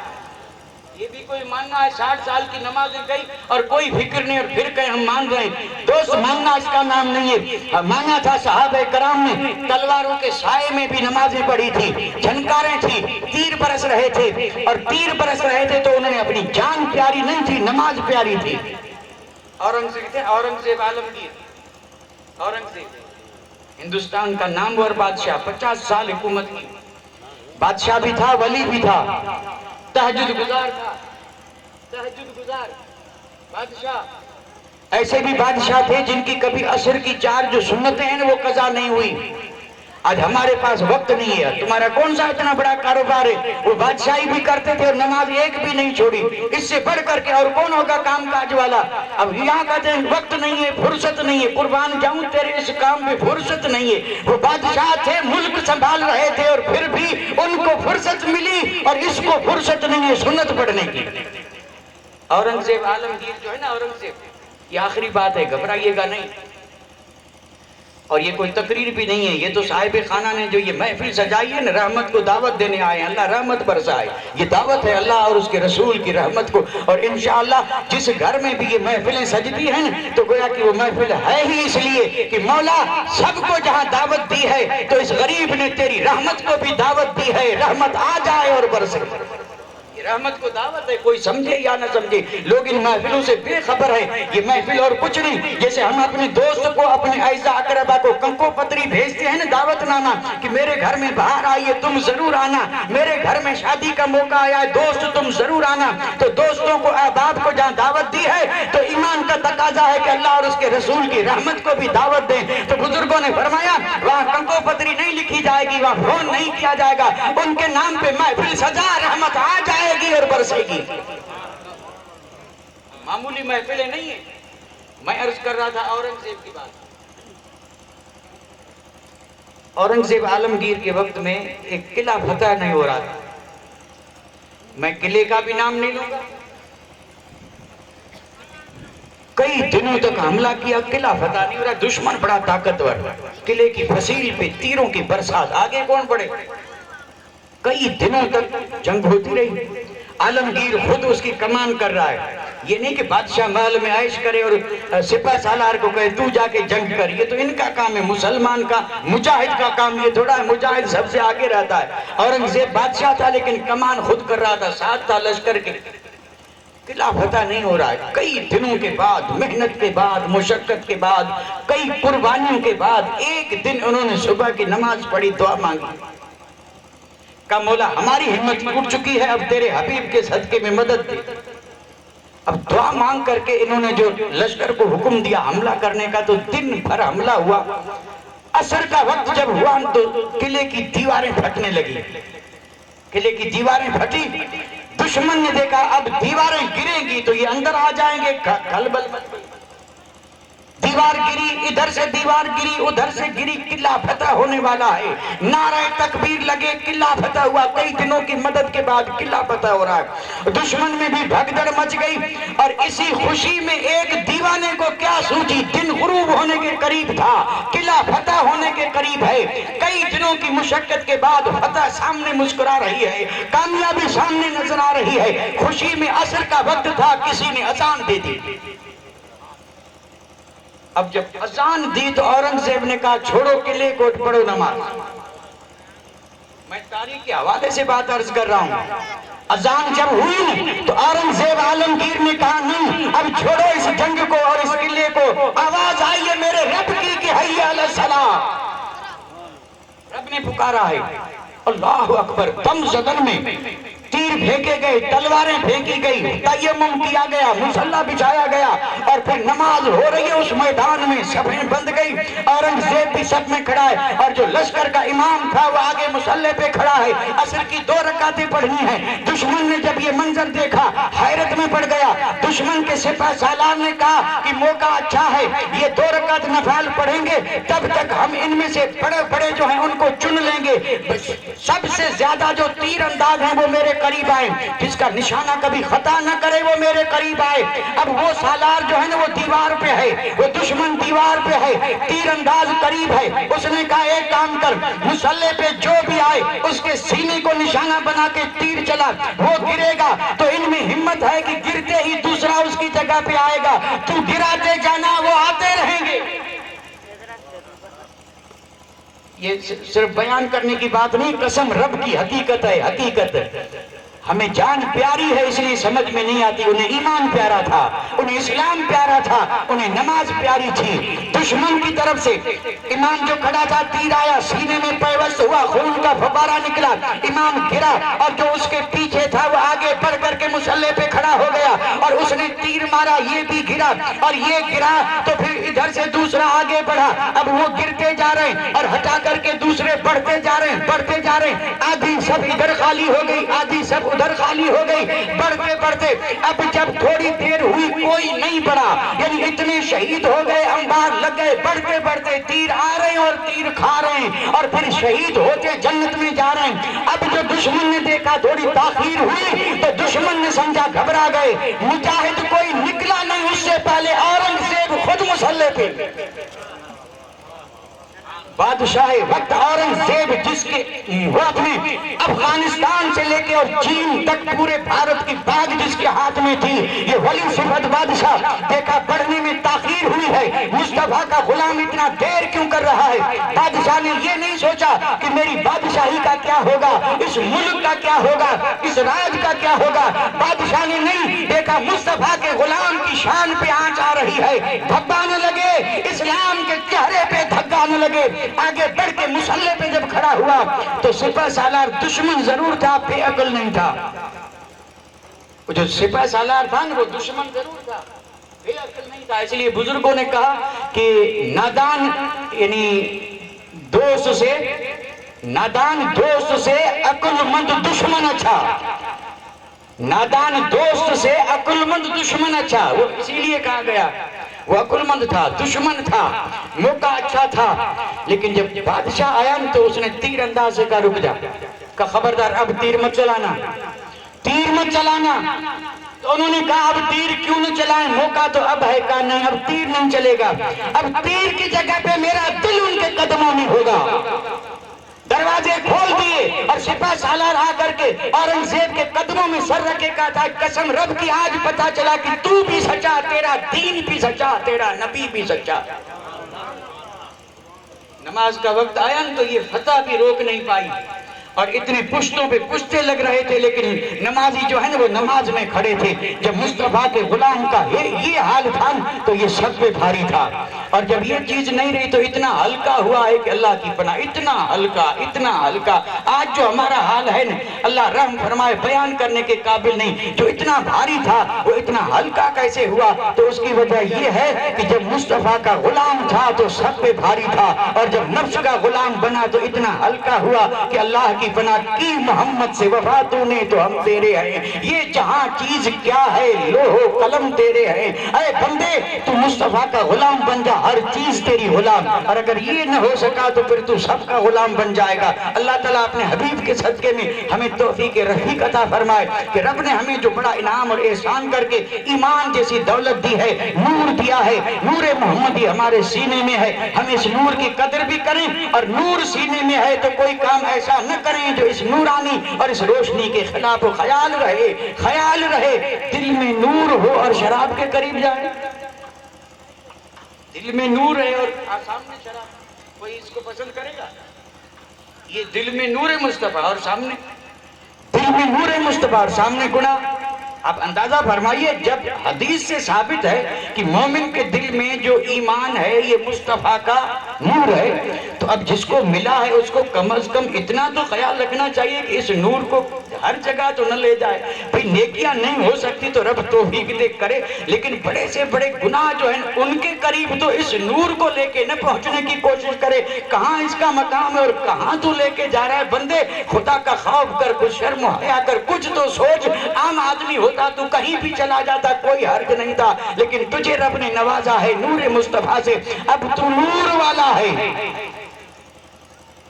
یہ بھی کوئی ماننا ہے 60 سال کی نمازیں گئی اور کوئی فکر نہیں اور پھر کہیں ہم مان رہے ہیں. دوست ماننا اس کا نام نہیں ہے. مانا تھا صحابہ کرام نے تلواروں کے سائے میں بھی نمازیں پڑھی تھی, جھنکاریں تھی, تیر برس رہے تھے, اور تیر برس رہے تھے تو انہوں نے اپنی جان پیاری نہیں تھی, نماز پیاری تھی. اورنگزیب عالمگیر, اورنگزیب ہندوستان کا نامور بادشاہ, 50 سال حکومت کی. بادشاہ بھی تھا, ولی بھی تھا, تہجد گزار تھا. تہجد گزار بادشاہ. ایسے بھی بادشاہ تھے جن کی کبھی عصر کی 4 جو سنتیں ہیں وہ قضا نہیں ہوئی. آج ہمارے پاس وقت نہیں ہے. تمہارا کون سا اتنا بڑا کاروبار ہے؟ وہ بادشاہی بھی کرتے تھے اور نماز ایک بھی نہیں چھوڑی. اس سے بڑھ کر کے اور کون ہوگا کام کاج والا؟ اب یہاں کہتے ہیں وقت نہیں ہے, فرصت نہیں ہے. قربان جاؤں تیرے اس کام میں فرصت نہیں ہے. وہ بادشاہ تھے, ملک سنبھال رہے تھے, اور پھر بھی ان کو فرصت ملی اور اس کو فرصت نہیں ہے سنت پڑھنے کی. اورنگزیب عالمگیر جو ہے نا, اورنگزیب, یہ آخری بات ہے, گھبرائیے گا نہیں. اور یہ کوئی تقریر بھی نہیں ہے, یہ تو صاحب خانہ نے جو یہ محفل سجائی ہے نا, رحمت کو دعوت دینے آئے ہیں. اللہ رحمت برسائے. یہ دعوت ہے اللہ اور اس کے رسول کی رحمت کو. اور انشاءاللہ جس گھر میں بھی یہ محفلیں سجتی ہیں تو گویا کہ وہ محفل ہے ہی اس لیے کہ مولا سب کو جہاں دعوت دی ہے تو اس غریب نے تیری رحمت کو بھی دعوت دی ہے. رحمت آ جائے اور برسے. رحمت کو دعوت ہے, کوئی سمجھے یا نہ سمجھے. لوگ ان محفلوں سے بے خبر ہیں. یہ محفل اور کچھ نہیں. جیسے ہم اپنے دوست کو, اپنے اعزا اقربا کو کنکو پتری بھیجتے ہیں نا, دعوت نامہ, کہ میرے گھر میں باہر آئیے, تم ضرور آنا. میرے گھر میں شادی کا موقع آیا ہے, دوست تم ضرور آنا. تو دوستوں کو, احباب کو جہاں دعوت دی ہے تو ایمان کا تقاضا ہے کہ اللہ اور اس کے رسول کی رحمت کو بھی دعوت دیں. تو بزرگوں نے فرمایا وہاں کنکو پتری نہیں لکھی جائے گی, وہاں فون نہیں کیا جائے گا, ان کے نام پہ محفل سجا, رحمت آ جائے گی اور برسے گی. معمولی محفلیں نہیں ہیں. میں عرض کر رہا تھا اورنگزیب کی بات. اورنگزیب عالمگیر کے وقت میں ایک قلعہ فتح نہیں ہو رہا تھا. میں قلعے کا بھی نام نہیں لوں گا. کئی دنوں تک حملہ کیا, قلعہ فتح نہیں ہو رہا. دشمن بڑا طاقتور, قلعے کی فصیل پہ تیروں کی برسات, آگے کون بڑھے. کئی دنوں تک جنگ ہوتی رہی. عالمگیر خود اس کی کمان کر رہا ہے. یہ نہیں کہ بادشاہ محل میں عائش کرے اور سپہ سالار کو کہے تو جا کے جنگ کر. یہ تو ان کا کام ہے, مسلمان کا, مجاہد کا کام یہ تھوڑا ہے. مجاہد سب سے آگے رہتا ہے. اورنگزیب بادشاہ تھا لیکن کمان خود کر رہا تھا, ساتھ تھا لشکر کے. قلعہ فتح نہیں ہو رہا ہے. کئی دنوں کے بعد, محنت کے بعد, مشقت کے بعد, کئی قربانیوں کے بعد, ایک دن انہوں نے صبح کی نماز پڑھی, دعا مانگی. کہا مولا ہماری ہمت ٹوٹ چکی ہے, اب تیرے حبیب کے صدقے میں مدد دے. اب دعا مانگ کر کے انہوں نے جو لشکر کو حکم دیا حملہ کرنے کا, تو دن بھر حملہ ہوا. عصر کا وقت جب ہوا تو قلعے کی دیواریں پھٹنے لگی. قلعے کی دیواریں پھٹی. دشمن نے دیکھا اب دیواریں گریں گی تو یہ اندر آ جائیں گے, کھلبل مچ گئی. دیوار گری, ادھر سے دیوار گری, ادھر سے گری. قلعہ فتح ہونے والا ہے. نعرہ تکبیر لگے, قلعہ فتح ہوا. کئی دنوں کی مدد کے بعد قلعہ فتح ہو رہا ہے. دشمن میں بھی بھگدڑ مچ گئی. اور اسی خوشی میں ایک دیوانے کو کیا سوچی, دن غروب ہونے کے قریب تھا, قلعہ فتح ہونے کے قریب ہے. کئی دنوں کی مشقت کے بعد فتح سامنے مسکرا رہی ہے, کامیابی سامنے نظر آ رہی ہے. خوشی میں عصر کا وقت تھا, کسی نے اذان دے دی. اب جب اذان دی تو اورنگزیب نے کہا چھوڑو قلعے کو, پڑھو نماز. میں تاریخ کے حوالے سے بات عرض کر رہا ہوں. اذان جب ہوئی تو اورنگزیب عالمگیر نے کہا نہیں, اب چھوڑو اس جنگ کو اور اس قلعے کو. آواز آئی ہے میرے رب کی کہ حی علی الصلاۃ. رب نے پکارا ہے. اللہ اکبر. دم زدن میں تیر پھینکے گئے, تلواریں پھینکی گئی, تیمم کیا گیا, مصلی بچھایا گیا, اور پھر نماز ہو رہی ہے اس میدان میں. صفیں بند گئی. اورنگزیب بھی صف میں کھڑا ہے, اور جو لشکر کا امام تھا وہ آگے مصلی پہ کھڑا ہے. عصر کی 2 رکعتیں پڑھنی ہیں. دشمن نے جب یہ منظر دیکھا حیرت میں پڑ گیا. دشمن کے سپہ سالار نے کہا کہ موقع اچھا ہے, یہ 2 رکعت نفل پڑھیں گے, تب تک ہم ان میں سے بڑے بڑے جو ہیں ان کو چن لیں گے. سب سے زیادہ جو تیر انداز ہیں وہ میرے قریب آئے, جس کا نشانہ کبھی خطا نہ کرے وہ میرے قریب آئے. اب وہ سالار جو ہے نا وہ دیوار پہ ہے, وہ دشمن دیوار پہ ہے, تیر انداز قریب ہے. اس نے کہا ایک کام کر, مصلی پہ جو بھی آئے اس کے سینے کو نشانہ بنا کے تیر چلا, وہ گرے گا تو ان میں ہمت ہے کہ گرتے ہی دوسرا اس کی جگہ پہ آئے گا. تو گراتے جانا, وہ آتے رہیں گے. یہ صرف بیان کرنے کی بات نہیں, قسم رب کی حقیقت ہے. حقیقت ہمیں جان پیاری ہے اس لیے سمجھ میں نہیں آتی. انہیں ایمان پیارا تھا, انہیں اسلام پیارا تھا, انہیں نماز پیاری تھی. دشمن کی طرف سے امام جو کھڑا تھا, تیر آیا, سینے میں پیوست ہوا, خون کا فبارہ نکلا, امام گرا, اور جو اس کے پیچھے تھا وہ آگے بڑھ کر کے مصلی پہ کھڑا ہو گیا, اور اس نے تیر مارا, یہ بھی گرا اور یہ گرا, تو پھر ادھر سے دوسرا آگے بڑھا. اب وہ گرتے جا رہے ہیں اور ہٹا کر کے دوسرے بڑھتے جا رہے ہیں, بڑھتے جا رہے ہیں. آدھی سب ادھر خالی ہو گئی, آدھی سب ادھر خالی ہو گئی. بڑھتے بڑھتے اب جب تھوڑی دیر ہوئی کوئی نہیں بڑھا, یعنی اتنے شہید ہو گئے, انبار لگ گئے. بڑھتے بڑھتے تیر آ رہے ہیں اور تیر کھا رہے ہیں, اور پھر شہید ہوتے جنت میں جا رہے ہیں. اب جو دشمن نے دیکھا تھوڑی تاخیر ہوئی تو دشمن نے سمجھا گھبرا گئے. مجاہد کوئی نکلا نہیں, اس سے پہلے اورنگزیب خود مصلی پہ. بادشاہ وقت اورنگزیب جس کے وقت میں افغانستان سے لے کے اور چین تک پورے بھارت کی باغ جس کے ہاتھ میں تھی, یہ ولی صفت بادشاہ دیکھا بڑھنے میں تاخیر ہوئی ہے. مصطفیٰ کا غلام اتنا دیر کیوں کر رہا ہے؟ بادشاہ نے یہ نہیں سوچا کہ میری بادشاہی کا کیا ہوگا, اس ملک کا کیا ہوگا, اس راج کا کیا ہوگا. بادشاہ نے نہیں دیکھا مصطفیٰ کے غلام کی شان پہ آنچ آ رہی ہے, دھبانے لگے, اسلام کے چہرے پہ دھگانے لگے. آگے بڑھ کے مصلی پہ جب کھڑا ہوا تو سپہ سالار دشمن ضرور تھا, بے عقل نہیں تھا. وہ جو سپہ سالار تھا نا وہ دشمن ضرور تھا, بے عقل نہیں تھا. اس لیے بزرگوں نے کہا کہ نادان یعنی نادان دوست سے عقل مند دشمن اچھا. نادان دوست سے عقل مند دشمن اچھا. وہ اسی لیے کہا گیا وہ عقل مند تھا, دشمن تھا, موقع اچھا تھا. لیکن جب بادشاہ آیا تو اس نے تیر انداز سے کہا رک جا, کہا خبردار اب تیر مت چلانا. تیر مت چلانا. تو انہوں نے کہا اب تیر کیوں نہ چلائیں, موقع تو اب ہے. کہا نہیں, اب تیر نہیں چلے گا, اب تیر کی جگہ پہ میرا دل ان کے قدموں میں ہوگا. دروازے کھول دیے اور سپہ سالار آ کر کے اورنگزیب کے قدموں میں سر رکھے کہا تھا قسم رب کی آج پتا چلا کہ تو بھی سچا, تیرا دین بھی سچا, تیرا نبی بھی سچا. نماز کا وقت آیا تو یہ فتح بھی روک نہیں پائی اور اتنے پشتوں پہ پشتے لگ رہے تھے, لیکن نمازی جو ہے نا وہ نماز میں کھڑے تھے. جب مصطفیٰ کے غلام کا یہ حال تھا تو یہ سب پہ بھاری تھا. اور جب یہ چیز نہیں رہی تو اتنا ہلکا ہوا ہے کہ اللہ کی پناہ, اتنا ہلکا. آج جو ہمارا حال ہے نا, اللہ رحم فرمائے, بیان کرنے کے قابل نہیں. جو اتنا بھاری تھا وہ اتنا ہلکا کیسے ہوا؟ تو اس کی وجہ یہ ہے کہ جب مصطفیٰ کا غلام تھا تو سب پہ بھاری تھا, اور جب نفس کا غلام بنا تو اتنا ہلکا ہوا کہ اللہ کی پناہ کی محمد سے وفا تو نے تو ہم تیرے ہیں. یہ جہاں چیز کیا ہے, لوح و قلم تیرے ہیں. اے بندے تو مصطفیٰ کا غلام بن جا, ہر چیز تیری غلام. اور اگر یہ نہ ہو سکا تو پھر تو سب کا غلام بن جائے گا. اللہ تعالیٰ اپنے حبیب کے صدقے میں ہمیں توفیق رفیق عطا فرمائے کہ رب نے ہمیں جو بڑا انعام اور احسان کر کے ایمان جیسی دولت دی ہے, نور دیا ہے, نور محمدی ہمارے سینے میں ہے. ہم اس نور کی قدر بھی کریں, اور نور سینے میں ہے تو کوئی کام ایسا نہ کریں جو اس نورانی اور اس روشنی کے خلاف ہو. خیال رہے دل میں نور ہو اور شراب کے قریب جائے. دل میں نور ہے اور سامنے شراب, کوئی اس کو پسند کرے گا؟ یہ دل میں نور مصطفیٰ اور سامنے, دل میں نور مصطفیٰ اور سامنے گناہ. آپ اندازہ فرمائیے, جب حدیث سے ثابت ہے کہ مومن کے دل میں جو ایمان ہے یہ مصطفیٰ کا نور ہے, تو اب جس کو ملا ہے اس کو کم از کم اتنا تو خیال رکھنا چاہیے کہ اس نور کو ہر جگہ تو نہ لے جائے. بھئی نیکیاں نہیں ہو سکتی تو رب توفیق دے کرے, لیکن بڑے سے بڑے گناہ جو ہیں ان کے قریب تو اس نور کو لے کے نہ پہنچنے کی کوشش کرے. کہاں اس کا مقام ہے اور کہاں تو لے کے جا رہا ہے؟ بندے خدا کا خوف کر, کچھ شرم حیا کر, کچھ تو سوچ. عام آدمی ہوتا تو کہیں بھی چلا جاتا, کوئی حرج نہیں تھا, لیکن تجھے رب نے نوازا ہے نور مصطفیٰ سے. اب تو نور والا ہے,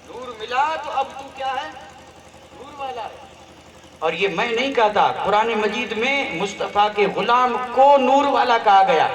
نور ملا تو اب تو کیا ہے؟ نور والا ہے. اور یہ میں نہیں کہتا, قرآن مجید میں مصطفیٰ کے غلام کو نور والا کہا گیا.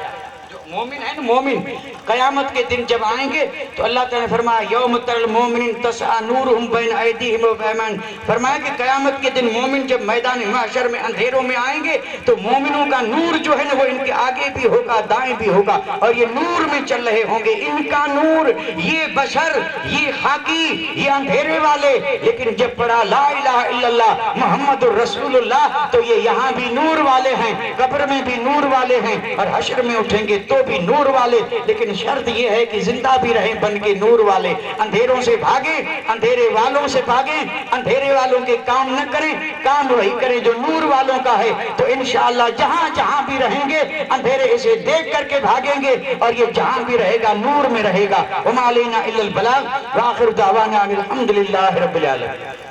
جو مومن ہے نا, مومن قیامت کے دن جب آئیں گے تو اللہ تعالیٰ نے فرمایا یوم تر المومنین تسعی نورہم بین ایدیہم و بایمانہم. فرمایا کہ قیامت کے دن مومن جب میدان محشر میں اندھیروں میں آئیں گے تو مومنوں کا نور جو ہے نا وہ ان کے آگے بھی ہوگا, دائیں بھی ہوگا, اور یہ نور میں چل رہے ہوں گے. ان کا نور, یہ بشر, یہ خاکی, یہ اندھیرے والے, لیکن جب پڑھا لا الہ الا اللہ محمد الرسول اللہ تو یہ یہاں بھی نور والے ہیں, قبر میں بھی نور والے ہیں, اور حشر میں اٹھیں گے تو بھی نور والے. لیکن شرط یہ ہے کہ زندہ بھی رہیں بن کے نور والے. اندھیروں سے بھاگیں, اندھیرے والوں سے بھاگیں, اندھیرے والوں کے کام نہ کریں, کام وہی کریں جو نور والوں کا ہے. تو انشاءاللہ جہاں جہاں بھی رہیں گے اندھیرے اسے دیکھ کر کے بھاگیں گے, اور یہ جہاں بھی رہے گا نور میں رہے گا. وما علینا الا البلاغ وآخر دعوانا ان الحمدللہ رب العالمین.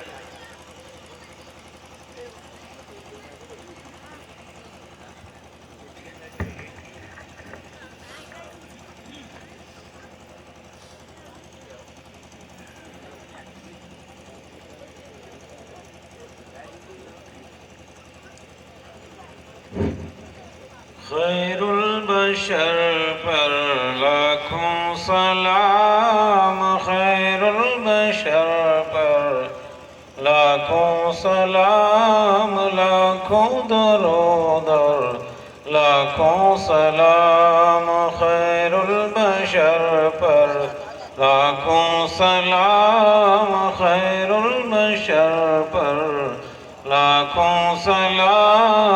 خیر البشر پر لاکھوں سلام, خیر البشر پر لاکھوں سلام, لاکھوں درود اور لاکھوں سلام. خیر البشر پر لاکھوں سلام, خیر البشر پر لاکھوں سلام.